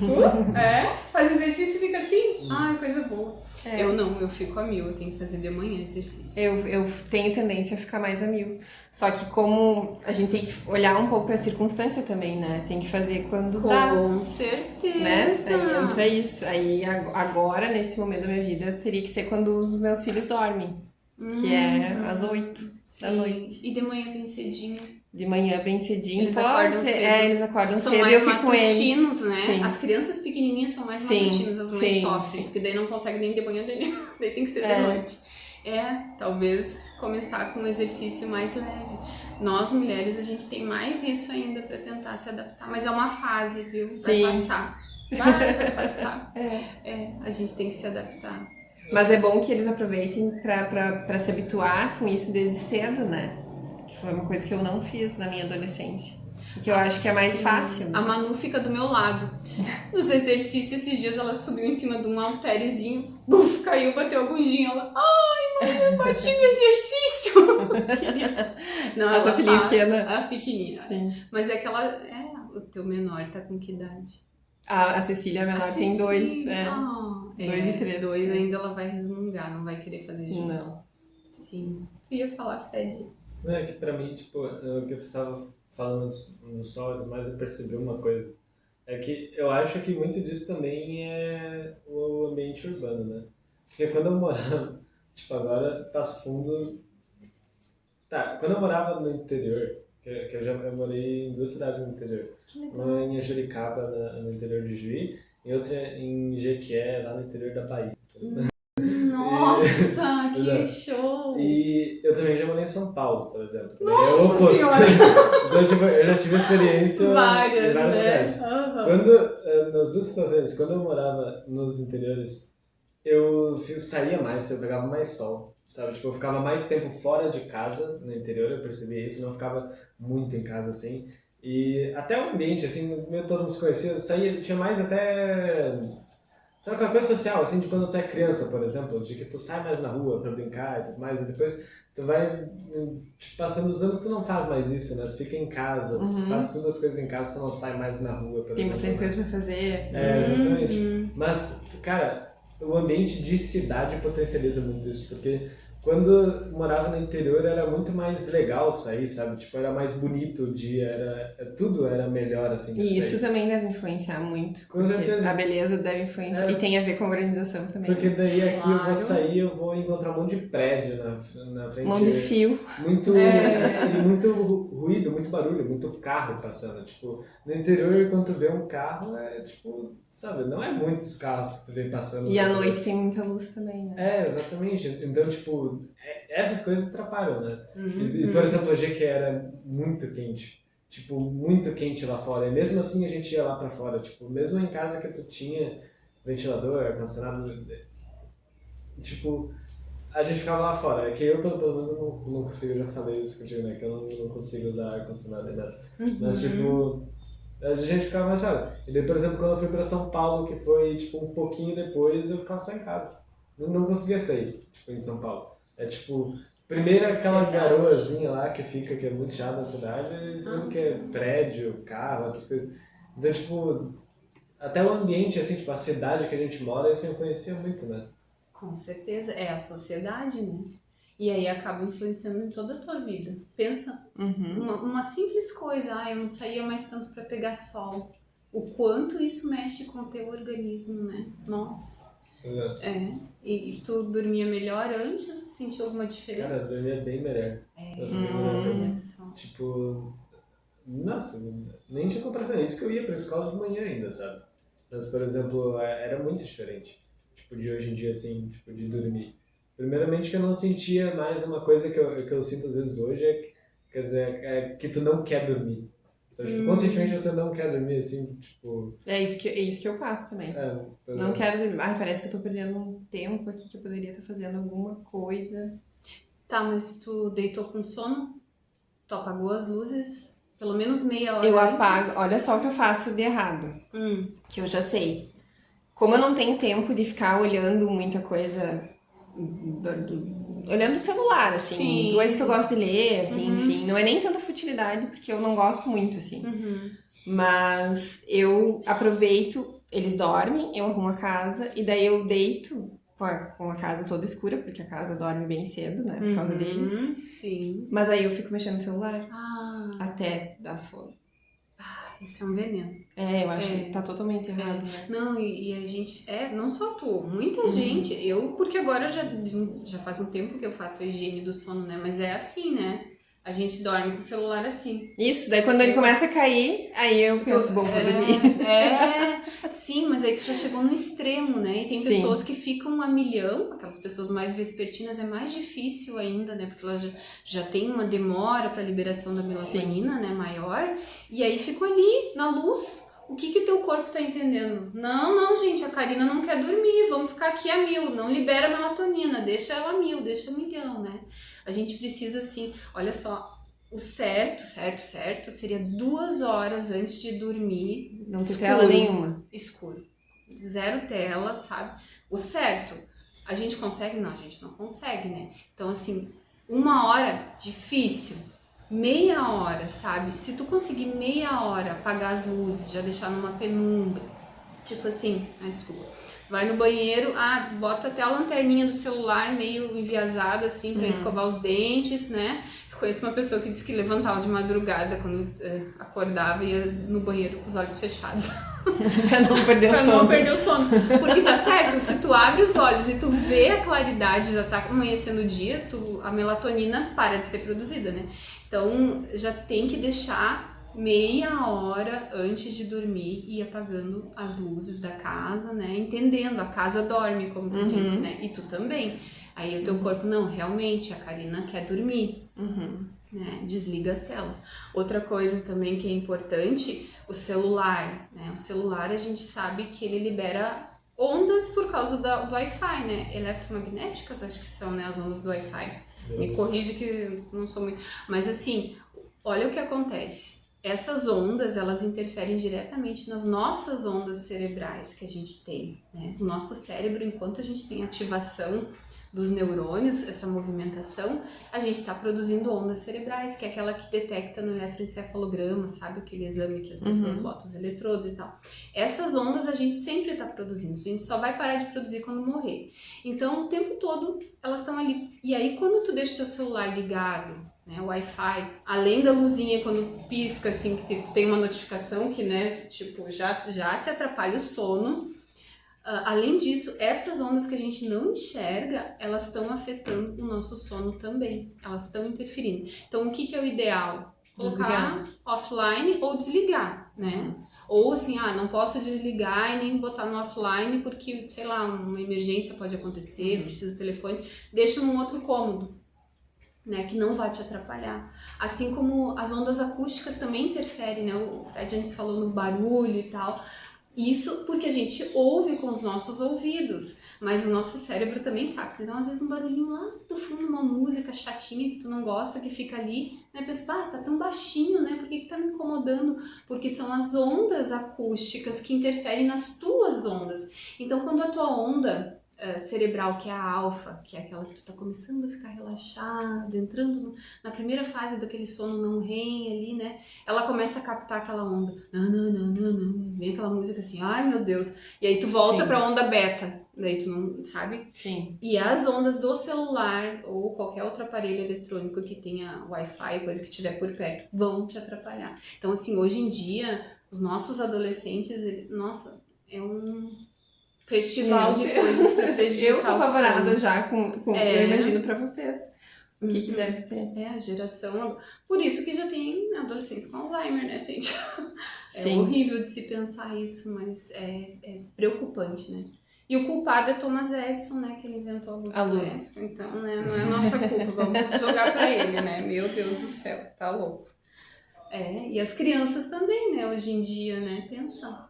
faz exercício e fica assim, ai, coisa boa. Eu não, eu fico a 1000, eu tenho que fazer de manhã exercício. Eu tenho tendência a ficar mais a 1000. Só que como a gente tem que olhar um pouco pra circunstância também, né? Tem que fazer quando dá. Com certeza. Né? Aí entra isso. Aí agora, nesse momento da minha vida, teria que ser quando os meus filhos dormem. Que é às 8 da noite. E de manhã bem cedinho. De manhã bem cedinho. Eles acordam cedo. Eles acordam São cedo mais e eu fico com eles. matutinos, né? Sim. As crianças pequenininhas são mais matutinos, as mães sofrem. Porque daí não conseguem nem de manhã, daí tem que ser de noite. Talvez começar com um exercício mais leve. Nós, mulheres, a gente tem mais isso ainda pra tentar se adaptar. Mas é uma fase, viu? Vai passar. Vai passar. A gente tem que se adaptar. Mas é bom que eles aproveitem pra se habituar com isso desde cedo, né? Que foi uma coisa que eu não fiz na minha adolescência. Que eu acho que é mais fácil. Né? A Manu fica do meu lado. Nos exercícios, esses dias ela subiu em cima de um halterezinho, caiu, bateu a bundinha. Ela, ai, mãe, eu bati no exercício. Não, a sua filhinha pequena. A pequenininha. Sim. Mas é que ela, o teu menor tá com que idade? A Cecília, a menor, tem 2. 2 e 3. 2 ainda ela vai resmungar, não vai querer fazer junto. Não. Sim. Tu ia falar, Fred? Não, é que pra mim, tipo, o que tu estava falando do sol, mas eu percebi uma coisa. É que eu acho que muito disso também é o ambiente urbano, né? Porque quando eu morava, tipo, agora Passo Fundo... Tá, quando eu morava no interior, que eu morei em 2 cidades no interior. Uma em Juricaba, no interior de Juí, e outra em Jequié, lá no interior da Bahia. Nossa, que show! E eu também já morei em São Paulo, por exemplo. Nossa senhora! Então, tipo, eu já tive experiência em vários lugares. Nas 2 situações, quando eu morava nos interiores, eu saía mais, eu pegava mais sol, sabe? Tipo, eu ficava mais tempo fora de casa, no interior, eu percebi isso, não ficava muito em casa, assim. E até o ambiente, assim, todo mundo se conhecia, eu saía, tinha mais até... Sabe aquela coisa social, assim, de quando tu é criança, por exemplo, de que tu sai mais na rua pra brincar e tudo mais, e depois tu vai, tipo, passando os anos, tu não faz mais isso, né? Tu fica em casa, tu faz todas as coisas em casa, tu não sai mais na rua, por exemplo. Tem bastante coisa pra fazer. Exatamente. Mas, cara, o ambiente de cidade potencializa muito isso, porque quando eu morava no interior era muito mais legal sair, sabe? Tipo, era mais bonito o dia, tudo era melhor, assim. E isso também deve influenciar muito. Com certeza. A beleza deve influenciar. E tem a ver com a organização também. Porque daí aqui eu vou sair, eu vou encontrar um monte de prédio na frente. Um monte de fio. E muito ruído, muito barulho, muito carro passando. Tipo, no interior, quando tu vê um carro, tipo, sabe, não é muitos carros que tu vê passando. E à noite tem muita luz também, né? Exatamente. Então, tipo, essas coisas atrapalham, né? E, por exemplo, hoje que era muito quente. Tipo, muito quente lá fora. E mesmo assim a gente ia lá pra fora. Tipo, mesmo em casa que tu tinha ventilador, ar-condicionado, tipo, a gente ficava lá fora. É que eu, pelo menos, eu não consigo, eu já falei isso contigo, né? Que eu não consigo usar ar-condicionado ainda. Mas, tipo, a gente ficava mais fora. E daí, por exemplo, quando eu fui pra São Paulo, que foi, tipo, um pouquinho depois, eu ficava só em casa. Não conseguia sair, tipo, em São Paulo. É tipo, primeiro aquela garoazinha lá que fica, que é muito chata na cidade, segundo que é prédio, carro, essas coisas. Então, tipo, até o ambiente, assim, tipo, a cidade que a gente mora, isso influencia muito, né? Com certeza, é a sociedade, né? E aí acaba influenciando em toda a tua vida. Pensa, uma simples coisa, eu não saía mais tanto pra pegar sol. O quanto isso mexe com o teu organismo, né? Nossa. E tu dormia melhor antes? Sentiu alguma diferença? Cara, eu dormia bem melhor. Olha só. Tipo, nossa, nem tinha comparação. É isso que eu ia pra escola de manhã ainda, sabe? Mas, por exemplo, era muito diferente. Tipo, de hoje em dia, assim, tipo, de dormir. Primeiramente que eu não sentia mais uma coisa que eu sinto às vezes hoje, quer dizer, que tu não quer dormir. Sabe? Tipo, conscientemente você não quer dormir, assim, tipo... É isso que eu passo também. Não quero dormir. Parece que eu tô perdendo um tempo aqui que eu poderia estar fazendo alguma coisa. Tá, mas tu deitou com sono? Tu apagou as luzes? Pelo menos meia hora Eu antes? apago. Olha só o que eu faço de errado. Que eu já sei. Como eu não tenho tempo de ficar olhando muita coisa... olhando o celular, assim. Coisas que eu gosto de ler, assim, enfim. assim. Não é nem tanta futilidade, porque eu não gosto muito, assim. Uhum. Mas eu aproveito, eles dormem, eu arrumo a casa, e daí eu deito com a casa toda escura, porque a casa dorme bem cedo, né? Por causa deles. Sim. Mas aí eu fico mexendo no celular Ah, até dar sono. isso é um veneno. Eu acho que tá totalmente errado, né? Não, e a gente, não só tu, muita gente, porque agora já faz um tempo que eu faço a higiene do sono, né? Mas é assim, né? A gente dorme com o celular assim. Isso, daí quando ele começa a cair, aí eu penso, bom, vou dormir. Sim, mas aí tu já chegou no extremo, né? E tem Sim. pessoas que ficam a milhão, aquelas pessoas mais vespertinas é mais difícil ainda, né? Porque elas já tem uma demora para liberação da melatonina, né? Maior. E aí ficam ali, na luz. O que o teu corpo tá entendendo? Não, gente, a Karina não quer dormir, vamos ficar aqui a 1000, não libera a melatonina, deixa ela a 1000, deixa a 1.000.000, né? A gente precisa, assim, olha só, o certo seria 2 horas antes de dormir. Não ter tela nenhuma. Escuro. 0 tela, sabe? O certo, a gente consegue? Não, a gente não consegue, né? Então, assim, 1 hora, difícil. Meia hora, sabe? Se tu conseguir meia hora apagar as luzes, já deixar numa penumbra, tipo assim, desculpa, vai no banheiro, bota até a lanterninha do celular meio enviesada assim pra escovar os dentes, né? Eu conheço uma pessoa que disse que levantava de madrugada quando acordava e ia no banheiro com os olhos fechados. Pra não perder o sono. Não perder o sono. Porque tá certo, se tu abre os olhos e tu vê a claridade, já tá amanhecendo o dia, a melatonina para de ser produzida, né? Então, já tem que deixar meia hora antes de dormir e ir apagando as luzes da casa, né? Entendendo, a casa dorme, como tu disse, né? E tu também. Aí o teu corpo, não, realmente, a Karina quer dormir, né? Desliga as telas. Outra coisa também que é importante, o celular, né? O celular, a gente sabe que ele libera ondas por causa do Wi-Fi, né? Eletromagnéticas, acho que são, né? As ondas do Wi-Fi. Me corrige que eu não sou muito... Mas assim, olha o que acontece. Essas ondas, elas interferem diretamente nas nossas ondas cerebrais que a gente tem, né? O nosso cérebro, enquanto a gente tem ativação dos neurônios, essa movimentação, a gente está produzindo ondas cerebrais, que é aquela que detecta no eletroencefalograma, sabe? Aquele exame que as pessoas botam os eletrodos e tal. Essas ondas a gente sempre está produzindo, a gente só vai parar de produzir quando morrer. Então, o tempo todo, elas estão ali. E aí, quando tu deixa o teu celular ligado, né, o Wi-Fi, além da luzinha quando pisca, assim, que tem uma notificação que, né, tipo, já te atrapalha o sono. Além disso, essas ondas que a gente não enxerga, elas estão afetando o nosso sono também. Elas estão interferindo. Então, o que é o ideal? Colocar offline ou desligar, né? Ou assim, não posso desligar e nem botar no offline porque, sei lá, uma emergência pode acontecer, preciso do telefone. Deixa num outro cômodo, né? Que não vai te atrapalhar. Assim como as ondas acústicas também interferem, né? O Fred antes falou no barulho e tal. Isso porque a gente ouve com os nossos ouvidos, mas o nosso cérebro também capta. Então, às vezes, um barulhinho lá do fundo, uma música chatinha que tu não gosta, que fica ali, né? Pensa, tá tão baixinho, né? Por que tá me incomodando? Porque são as ondas acústicas que interferem nas tuas ondas. Então, quando a tua onda cerebral, que é a alfa, que é aquela que tu tá começando a ficar relaxado, entrando na primeira fase daquele sono não REM ali, né? Ela começa a captar aquela onda. Não. Vem aquela música assim, ai meu Deus. E aí tu volta pra onda beta. Daí tu não, sabe? Sim. E as ondas do celular ou qualquer outro aparelho eletrônico que tenha Wi-Fi, coisa que estiver por perto, vão te atrapalhar. Então, assim, hoje em dia, os nossos adolescentes, nossa, é um festival de coisas pra prejudicar. Eu tô apavorada já com eu imagino pra vocês o que deve ser. A geração... Por isso que já tem adolescentes com Alzheimer, né, gente? Sim. Horrível de se pensar isso, mas é preocupante, né? E o culpado é Thomas Edison, né, que ele inventou a luz. Então, né, não é nossa culpa, vamos jogar pra ele, né? Meu Deus do céu, tá louco. E as crianças também, né, hoje em dia, né, pensa...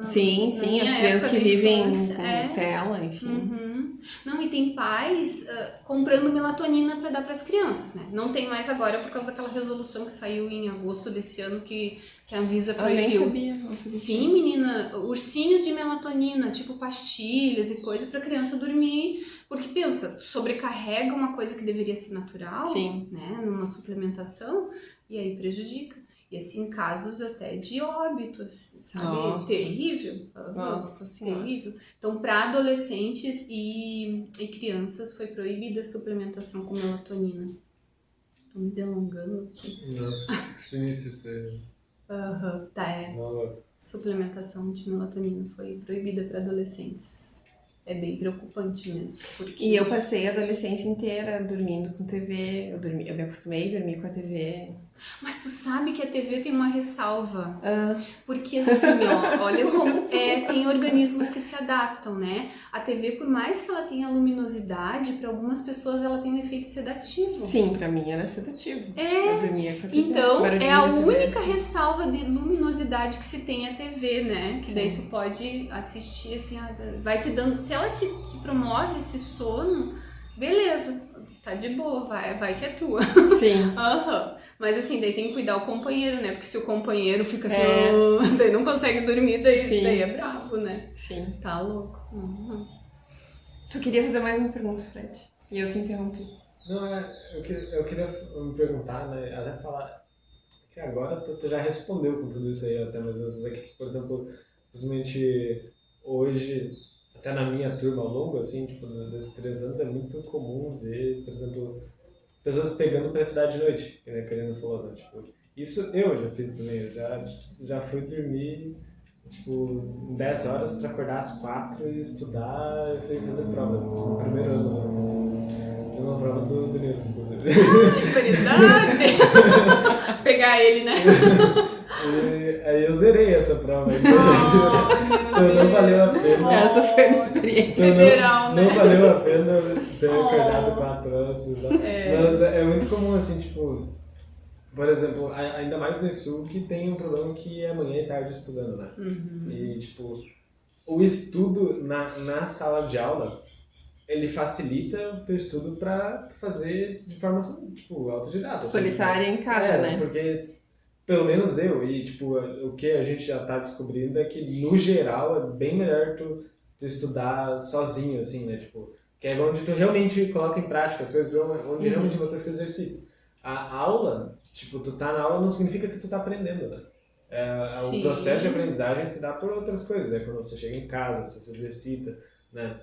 Sim, as crianças que vivem com tela, enfim. Não, e tem pais comprando melatonina para dar para as crianças, né? Não tem mais agora por causa daquela resolução que saiu em agosto desse ano que a Anvisa proibiu. Eu nem sabia. Sim, menina, ursinhos de melatonina, tipo pastilhas e coisa para criança dormir, Porque pensa, tu sobrecarrega uma coisa que deveria ser natural, Sim. né, numa suplementação, e aí prejudica. E assim, casos até de óbitos, sabe? Nossa. Terrível. Nossa senhora. Terrível. Então, para adolescentes e crianças foi proibida a suplementação com melatonina. Tô me delongando aqui. Nossa, que sinistro isso aí. Tá, é. Não, Suplementação de melatonina foi proibida para adolescentes. É bem preocupante mesmo. Porque... E eu passei a adolescência inteira dormindo com TV, eu me acostumei a dormir com a TV. Mas tu sabe que a TV tem uma ressalva. Ah, Porque assim, ó, olha como tem organismos que se adaptam, né? A TV, por mais que ela tenha luminosidade, para algumas pessoas ela tem um efeito sedativo. sim, pra mim era sedativo. É. Eu dormia com a TV. Então, barulhinho é a da TV, única assim. ressalva de luminosidade que se tem a TV, né? Que daí tu pode assistir, assim, vai te dando... Se ela te promove esse sono, beleza, tá de boa, vai que é tua. Sim. Mas assim, daí tem que cuidar o companheiro, né? Porque se o companheiro fica assim, daí não consegue dormir, daí é bravo, né? Sim. Tá louco. Tu queria fazer mais uma pergunta, Fred? E eu te interrompi. não eu queria me perguntar, né, até falar que agora tu já respondeu com tudo isso aí, até mais ou menos, que, por exemplo, principalmente hoje, até na minha turma ao longo, assim, tipo, desses 3 anos, é muito comum ver, por exemplo, pessoas pegando pra estudar de noite, que a Karina falou, né? Tipo, isso eu já fiz também, eu já fui dormir, tipo, 10 horas pra acordar às 4 e estudar e fazer prova. No primeiro ano, né, eu fiz isso. Foi uma prova do Nilson, inclusive. Verdade! Pegar ele, né? E aí eu zerei essa prova. Então não valeu a pena. Essa foi a minha experiência. Então Federal, não né? valeu a pena ter acordado 4 horas. Mas é muito comum, assim, tipo... Por exemplo, ainda mais no Sul, que tem um problema que é manhã e tarde estudando, né? E, tipo, o estudo na sala de aula, ele facilita o teu estudo pra tu fazer de forma, tipo, autodidata. Solitária em casa, né? Porque, pelo menos eu, e, tipo, o que a gente já tá descobrindo é que, no geral, é bem melhor tu estudar sozinho, assim, né? Tipo, que é onde tu realmente coloca em prática as coisas, onde realmente você se exercita. A aula... Tipo, tu tá na aula não significa que tu tá aprendendo, né? O processo de aprendizagem se dá por outras coisas. É quando você chega em casa, você se exercita, né?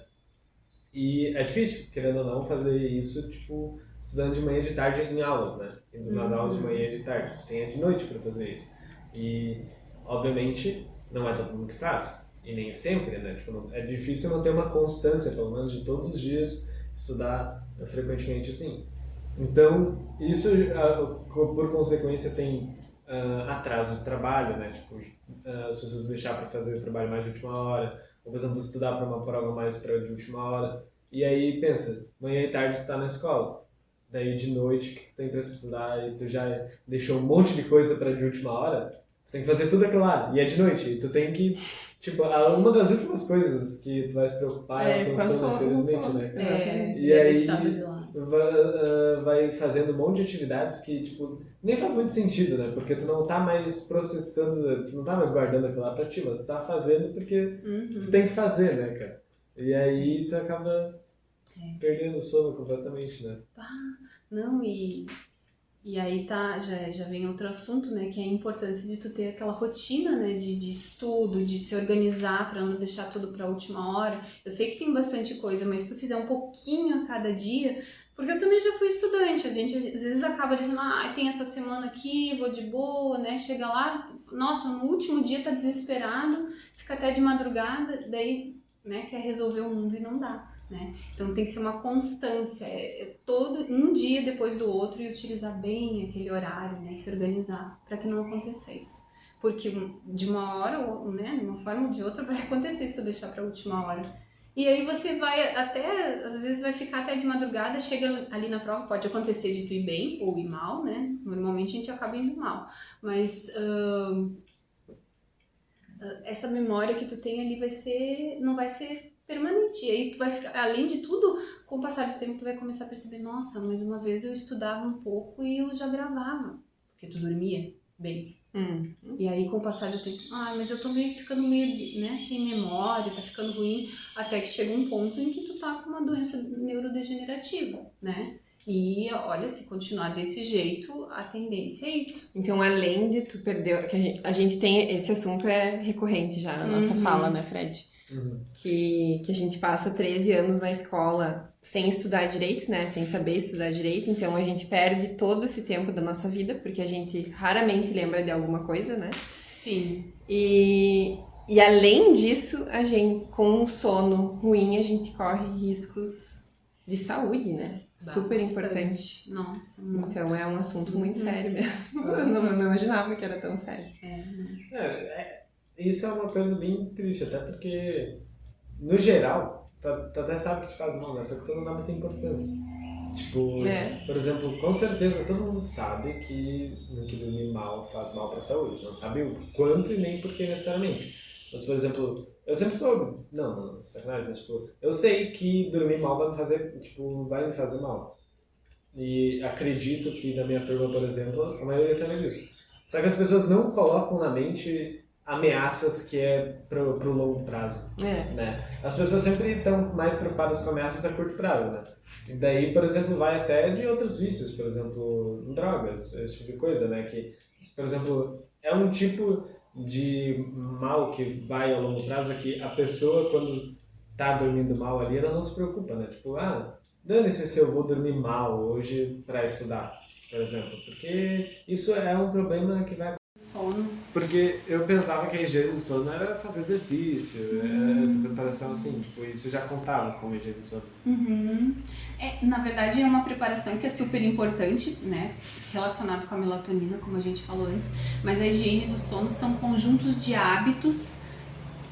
E é difícil, querendo ou não, fazer isso, tipo, estudando de manhã e de tarde em aulas, né? Indo nas aulas de manhã e de tarde. Tu tem de noite pra fazer isso. E, obviamente, não é todo mundo que faz. E nem sempre, né? Tipo, é difícil manter uma constância, pelo menos de todos os dias, estudar frequentemente assim. Então, isso, por consequência, tem atraso de trabalho, né? Tipo, as pessoas deixar para fazer o trabalho mais de última hora, ou, por exemplo, estudar para uma prova mais para de última hora. E aí, pensa, manhã e tarde tu tá na escola. Daí, de noite, que tu tem para estudar e tu já deixou um monte de coisa para de última hora, tu tem que fazer tudo aquilo lá. E é de noite, e tu tem que... Tipo, uma das últimas coisas que tu vai se preocupar é o teu sono, infelizmente, né? E aí... De lado. Vai fazendo um monte de atividades que, tipo, nem faz muito sentido, né? Porque tu não tá mais processando, tu não tá mais guardando aquilo lá pra ti, mas tu tá fazendo porque tu tem que fazer, né, cara? E aí tu acaba perdendo o sono completamente, né? Não, e aí já vem outro assunto, né, que é a importância de tu ter aquela rotina, né, de estudo, de se organizar para não deixar tudo para a última hora. Eu sei que tem bastante coisa, mas se tu fizer um pouquinho a cada dia, porque eu também já fui estudante, a gente às vezes acaba dizendo, tem essa semana aqui, vou de boa, né, chega lá, nossa, no último dia tá desesperado, fica até de madrugada, daí, né, quer resolver o mundo e não dá. Né? Então tem que ser uma constância, todo um dia depois do outro e utilizar bem aquele horário, né? Se organizar para que não aconteça isso. Porque de uma hora, né? De uma forma ou de outra vai acontecer se tu deixar para a última hora. E aí você vai até, às vezes vai ficar até de madrugada, chega ali na prova, pode acontecer de tu ir bem ou ir mal, né? Normalmente a gente acaba indo mal, mas essa memória que tu tem ali não vai ser permanente. E aí tu vai ficar, além de tudo, com o passar do tempo tu vai começar a perceber, nossa, mas uma vez eu estudava um pouco e eu já gravava, porque tu dormia bem, E aí, com o passar do tempo, mas eu tô ficando meio, né, sem memória, tá ficando ruim, até que chega um ponto em que tu tá com uma doença neurodegenerativa, né? E olha, se continuar desse jeito, a tendência é isso. Então, além de tu perder, que a gente tem, esse assunto é recorrente já na nossa fala, né, Fred? Que a gente passa 13 anos na escola sem estudar direito, né? Sem saber estudar direito. Então, a gente perde todo esse tempo da nossa vida, porque a gente raramente lembra de alguma coisa, né? Sim. E além disso, a gente, com o sono ruim, a gente corre riscos de saúde, né? Super importante. Nossa, então é um assunto muito sério mesmo. Eu não imaginava que era tão sério. Isso é uma coisa bem triste, até porque, no geral, tu até sabe que te faz mal, né? Só que tu não dá muita importância. Tipo, por exemplo, com certeza todo mundo sabe que dormir mal faz mal pra saúde. Não sabe o quanto e nem por que necessariamente. Mas, por exemplo, eu sempre soube. Não, sacanagem, mas tipo, eu sei que dormir mal vai me fazer mal. E acredito que na minha turma, por exemplo, a maioria sabe disso. Só que as pessoas não colocam na mente ameaças que é pro longo prazo, né? As pessoas sempre estão mais preocupadas com ameaças a curto prazo, né? E daí, por exemplo, vai até de outros vícios, por exemplo, drogas, esse tipo de coisa, né? Que, por exemplo, é um tipo de mal que vai ao longo prazo que a pessoa, quando tá dormindo mal ali, ela não se preocupa, né? Tipo, dane-se se eu vou dormir mal hoje para estudar, por exemplo. Porque isso é um problema que vai... Sono. Porque eu pensava que a higiene do sono era fazer exercício, essa preparação assim, tipo, isso já contava com a higiene do sono. Na verdade é uma preparação que é super importante, né, relacionado com a melatonina, como a gente falou antes, mas a higiene do sono são conjuntos de hábitos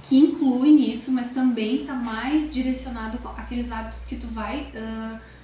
que incluem isso, mas também está mais direcionado àqueles hábitos que tu vai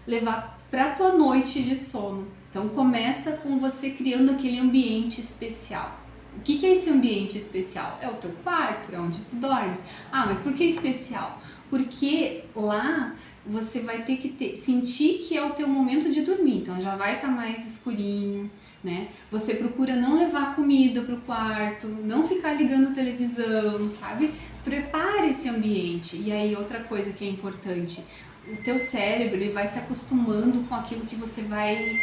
levar para tua noite de sono. Então começa com você criando aquele ambiente especial. O que é esse ambiente especial? É o teu quarto, é onde tu dorme. Mas por que especial? Porque lá você vai ter que sentir que é o teu momento de dormir, então já vai estar mais escurinho, né? Você procura não levar comida pro quarto, não ficar ligando televisão, sabe? Prepare esse ambiente. E aí outra coisa que é importante, o teu cérebro ele vai se acostumando com aquilo que você vai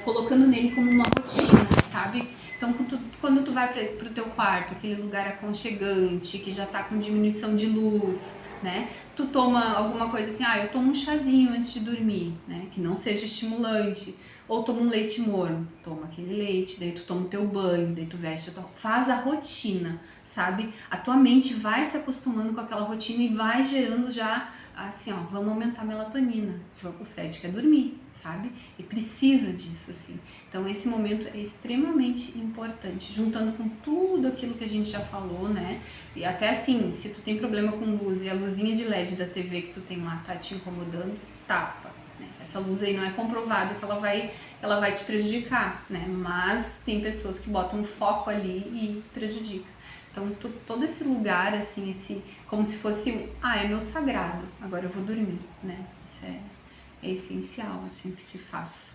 colocando nele como uma rotina, sabe? Então quando tu vai pro teu quarto, aquele lugar aconchegante, que já tá com diminuição de luz, né? Tu toma alguma coisa assim, eu tomo um chazinho antes de dormir, né? Que não seja estimulante. Ou toma um leite morno, toma aquele leite, daí tu toma o teu banho, daí tu veste, faz a rotina, sabe? A tua mente vai se acostumando com aquela rotina e vai gerando já, assim, vamos aumentar a melatonina. O Fred quer dormir, sabe? E precisa disso, assim. Então esse momento é extremamente importante, juntando com tudo aquilo que a gente já falou, né? E até assim, se tu tem problema com luz e a luzinha de LED da TV que tu tem lá tá te incomodando, tapa. Essa luz aí não é comprovado que ela vai te prejudicar, né? Mas tem pessoas que botam um foco ali e prejudica. Então todo esse lugar, assim, como se fosse, é meu sagrado, agora eu vou dormir, né? Isso é essencial, assim, que se faça.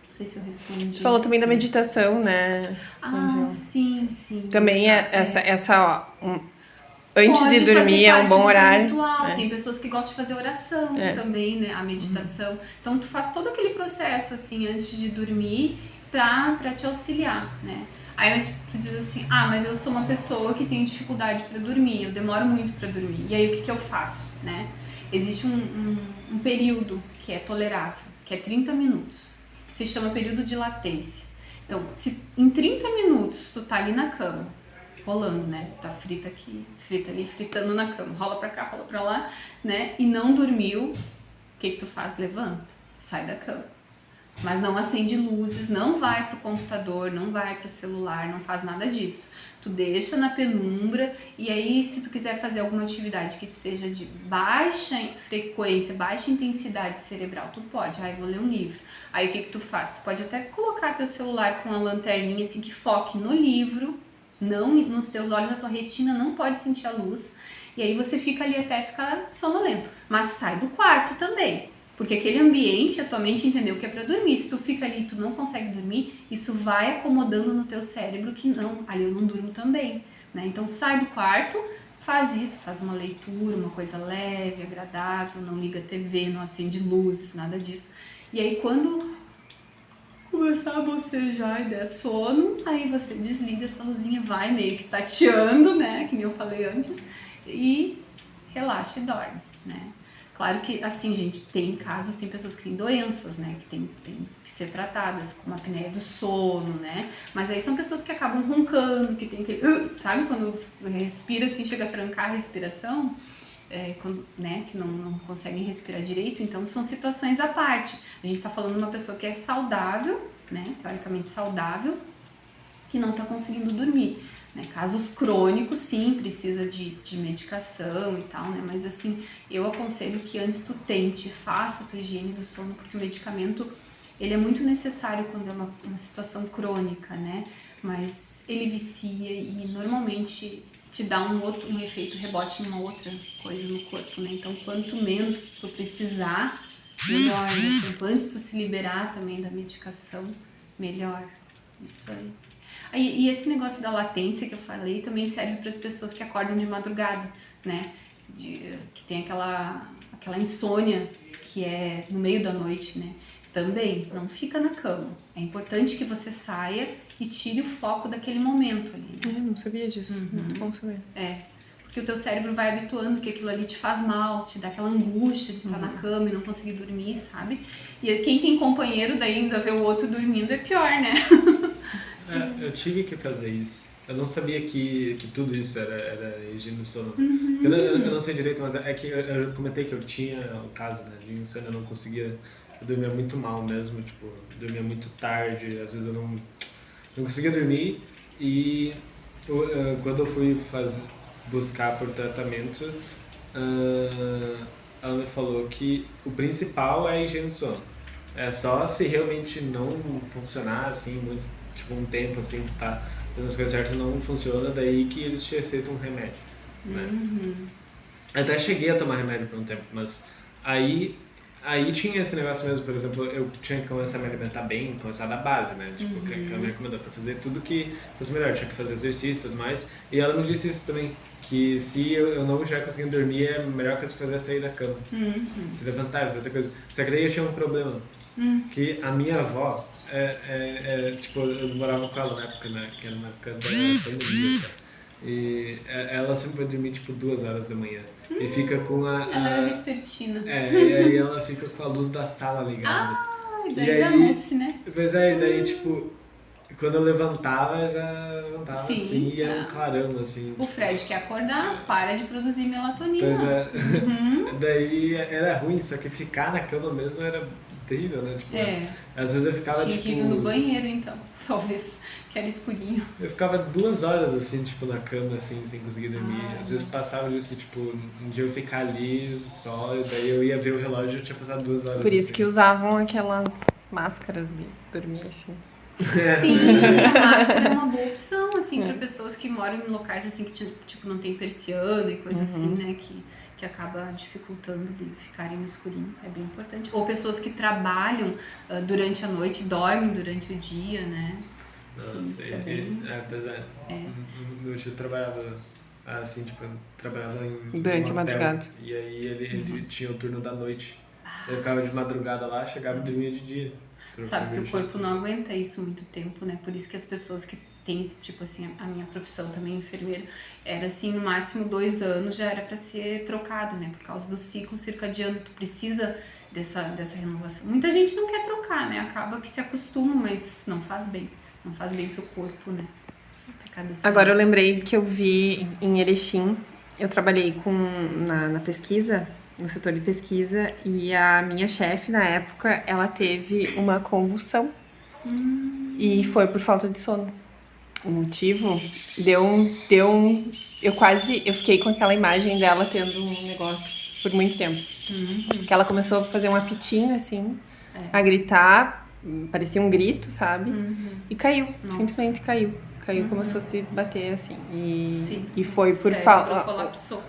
Não sei se eu respondi. Você falou também da meditação, né? Sim. Também antes de dormir é um bom horário. Ritual. Tem pessoas que gostam de fazer oração também, né? A meditação. Então tu faz todo aquele processo assim antes de dormir pra te auxiliar, né? Aí tu diz assim, mas eu sou uma pessoa que tem dificuldade pra dormir, eu demoro muito pra dormir. E aí o que eu faço, né? Existe um período que é tolerável, que é 30 minutos, que se chama período de latência. Então, se em 30 minutos tu tá ali na cama, rolando, né? Tá frita aqui, frita ali, fritando na cama. Rola pra cá, rola pra lá, né? E não dormiu, o que tu faz? Levanta, sai da cama. Mas não acende luzes, não vai pro computador, não vai pro celular, não faz nada disso. Tu deixa na penumbra e aí se tu quiser fazer alguma atividade que seja de baixa frequência, baixa intensidade cerebral, tu pode. Vou ler um livro. Aí o que tu faz? Tu pode até colocar teu celular com uma lanterninha assim que foque no livro, não nos teus olhos, a tua retina não pode sentir a luz, e aí você fica ali até ficar sonolento, mas sai do quarto também, Porque aquele ambiente, a tua mente entendeu que é pra dormir. Se tu fica ali e tu não consegue dormir, isso vai acomodando no teu cérebro que não, ali eu não durmo também, né? Então sai do quarto, faz isso, faz uma leitura, uma coisa leve, agradável, não liga a TV, não acende luzes, nada disso. E aí quando começar a bocejar e der sono, aí você desliga essa luzinha, vai meio que tateando, né, que nem eu falei antes, e relaxa e dorme, né. Claro que, assim, gente, tem casos, tem pessoas que têm doenças, né, que tem que ser tratadas, como a apneia do sono, né, mas aí são pessoas que acabam roncando, que tem aquele, sabe, quando respira assim, chega a trancar a respiração, quando, né, que não conseguem respirar direito, então são situações à parte. A gente está falando de uma pessoa que é saudável, né, teoricamente saudável, que não está conseguindo dormir. Né? Casos crônicos, sim, precisa de medicação e tal, né, mas assim, eu aconselho que antes tu tente, faça a tua higiene do sono, porque o medicamento, ele é muito necessário quando é uma situação crônica, né, mas ele vicia e normalmente te dá um efeito rebote em uma outra coisa no corpo, né? Então, quanto menos tu precisar, melhor, né? Quanto antes tu se liberar também da medicação, melhor. Isso aí. E esse negócio da latência que eu falei também serve para as pessoas que acordam de madrugada, né? Que tem aquela insônia que é no meio da noite, né? Também, não fica na cama. É importante que você saia e tire o foco daquele momento ali. Né? Eu não sabia disso. Muito bom saber. Porque o teu cérebro vai habituando que aquilo ali te faz mal, te dá aquela angústia de estar na cama e não conseguir dormir, sabe? E quem tem companheiro daí ainda vê o outro dormindo é pior, né? Eu tive que fazer isso. Eu não sabia que tudo isso era higiene do sono. Eu não sei direito, mas é que eu comentei que eu tinha o caso, né, de insônia, eu não conseguia, eu dormia muito mal mesmo, tipo, dormia muito tarde, às vezes eu não conseguia dormir e quando eu fui buscar por tratamento, ela me falou que o principal é a higiene do sono. É só se realmente não funcionar assim, muito, tipo um tempo assim, que tá fazendo as coisas certas, não funciona, daí que eles te receitam um remédio, né? Até cheguei a tomar remédio por um tempo, mas aí tinha esse negócio mesmo, por exemplo, eu tinha que começar a me alimentar bem, começar da base, né? Tipo, que ela me recomendou pra fazer tudo que fosse melhor, eu tinha que fazer exercício e tudo mais. E ela me disse isso também, que se eu não estiver conseguindo dormir, é a melhor coisa que fazer é sair da cama. Se levantar, isso é outra coisa. Só que daí eu tinha um problema, que a minha avó, tipo, eu morava com ela na época, né? Que era na época da pandemia, tá? E ela sempre vai dormir tipo 2 horas da manhã. E fica com Ela era vespertina. e aí ela fica com a luz da sala ligada. E daí danou-se, né? Pois é, e daí tipo, quando eu levantava, já levantava assim, e era um clarão assim. O Fred quer acordar, para de produzir melatonina. Pois é. Daí era ruim, só que ficar na cama mesmo era terrível, né? Tipo, às vezes eu ficava Tinha tipo... que ir no banheiro então, talvez, que era escurinho. Eu ficava 2 horas assim, tipo, na cama, assim, sem conseguir dormir. Às vezes passava disso, tipo, um dia eu ficar ali só, e daí eu ia ver o relógio e eu tinha passado 2 horas. Por isso assim. que usavam aquelas máscaras de dormir, assim. Sim, a máscara é uma boa opção, assim, para pessoas que moram em locais assim que tipo não tem persiana e coisa assim, né, que acaba dificultando de ficarem no escurinho, é bem importante. Ou pessoas que trabalham durante a noite, dormem durante o dia, né? Não Sim, sei. isso é bem... Meu tio trabalhava assim, tipo, trabalhava durante a um hotel, madrugada. e aí ele tinha o turno da noite. Eu ficava de madrugada lá, chegava e dormia de dia. Sabe que o corpo não aguenta isso muito tempo, né? Por isso que as pessoas que têm esse tipo assim, a minha profissão também, enfermeira, era assim, no máximo 2 anos já era para ser trocado, né? Por causa do ciclo circadiano, tu precisa dessa renovação. Muita gente não quer trocar, né? Acaba que se acostuma, mas não faz bem. Não faz bem pro corpo, né? Ficar desse Agora eu jeito. lembrei que eu vi em Erechim, eu trabalhei na pesquisa, no setor de pesquisa, e a minha chefe, na época, ela teve uma convulsão. E foi por falta de sono. O motivo eu fiquei com aquela imagem dela tendo um negócio por muito tempo. Que ela começou a fazer um apitinho, assim, a gritar, parecia um grito, sabe? E caiu, simplesmente caiu. Caiu como se fosse bater, assim. Sim. E foi por Cérebro falta. colapsou.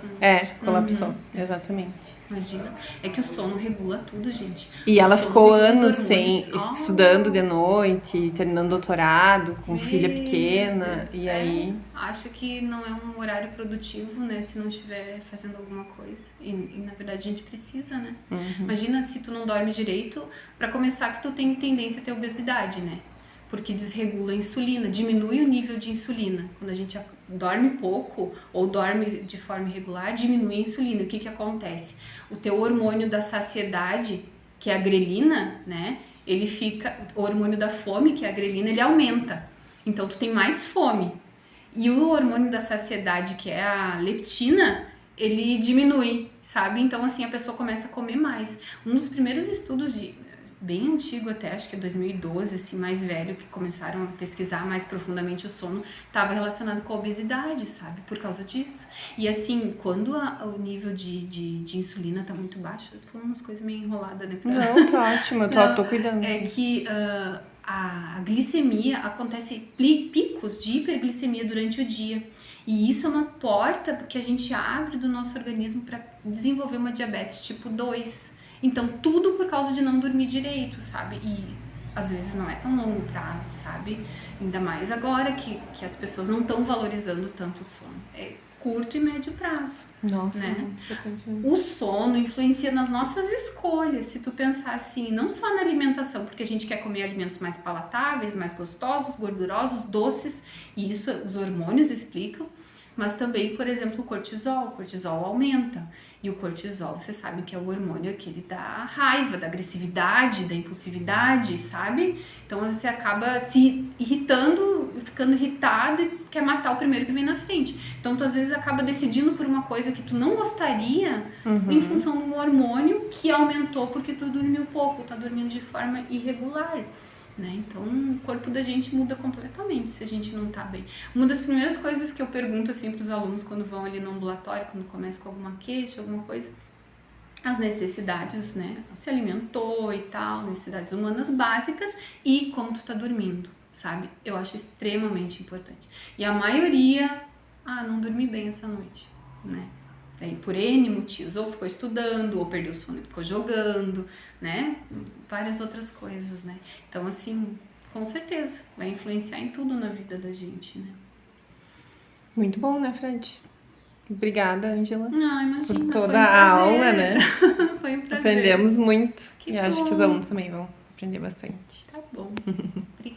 Colapsou, exatamente. Imagina. É que o sono regula tudo, gente. E O ela sono ficou regula os anos hormônios. estudando de noite, terminando doutorado, com filha Meu pequena. Deus, E aí. acha que não é um horário produtivo, né? Se não estiver fazendo alguma coisa. E na verdade a gente precisa, né? Imagina se tu não dorme direito, pra começar que tu tem tendência a ter obesidade, né? Porque desregula a insulina, diminui o nível de insulina. Quando a gente dorme pouco ou dorme de forma irregular, diminui a insulina. O que que acontece? O teu hormônio da saciedade, que é a grelina, né? Ele fica, o hormônio da fome, que é a grelina, ele aumenta. Então tu tem mais fome. E o hormônio da saciedade, que é a leptina, ele diminui, sabe? Então assim a pessoa começa a comer mais. Um dos primeiros estudos bem antigo até, acho que é 2012, assim, mais velho, que começaram a pesquisar mais profundamente o sono, estava relacionado com a obesidade, sabe? Por causa disso. E assim, quando o nível de insulina tá muito baixo, eu tô falando umas coisas meio enroladas, né? Não, tá ótimo, eu tô cuidando. É que a glicemia, acontece picos de hiperglicemia durante o dia. E isso é uma porta que a gente abre do nosso organismo para desenvolver uma diabetes tipo 2. Então, tudo por causa de não dormir direito, sabe? E às vezes não é tão longo prazo, sabe? Ainda mais agora que as pessoas não estão valorizando tanto o sono. É curto e médio prazo. Nossa, né? O sono influencia nas nossas escolhas. Se tu pensar assim, não só na alimentação, porque a gente quer comer alimentos mais palatáveis, mais gostosos, gordurosos, doces, e isso os hormônios explicam, mas também, por exemplo, o cortisol. O cortisol aumenta. E o cortisol, você sabe que é o hormônio aquele da raiva, da agressividade, da impulsividade, sabe? Então você acaba se irritando, ficando irritado e quer matar o primeiro que vem na frente. Então tu às vezes acaba decidindo por uma coisa que tu não gostaria em função de um hormônio que aumentou porque tu dormiu pouco, tá dormindo de forma irregular. Né? Então o corpo da gente muda completamente se a gente não tá bem. Uma das primeiras coisas que eu pergunto assim para os alunos quando vão ali no ambulatório, quando começam com alguma queixa, alguma coisa, as necessidades, né? Se alimentou e tal, necessidades humanas básicas e como tu tá dormindo, sabe? Eu acho extremamente importante. E a maioria, não dormi bem essa noite, né? Aí, por N motivos, ou ficou estudando, ou perdeu o sono e ficou jogando, né? Várias outras coisas, né? Então, assim, com certeza, vai influenciar em tudo na vida da gente, né? Muito bom, né, Fred? Obrigada, Ângela. Imagina, por toda foi um a aula, né? Foi um prazer. Aprendemos muito. Que e acho bom. que os alunos também vão aprender bastante. Tá bom. Obrigada.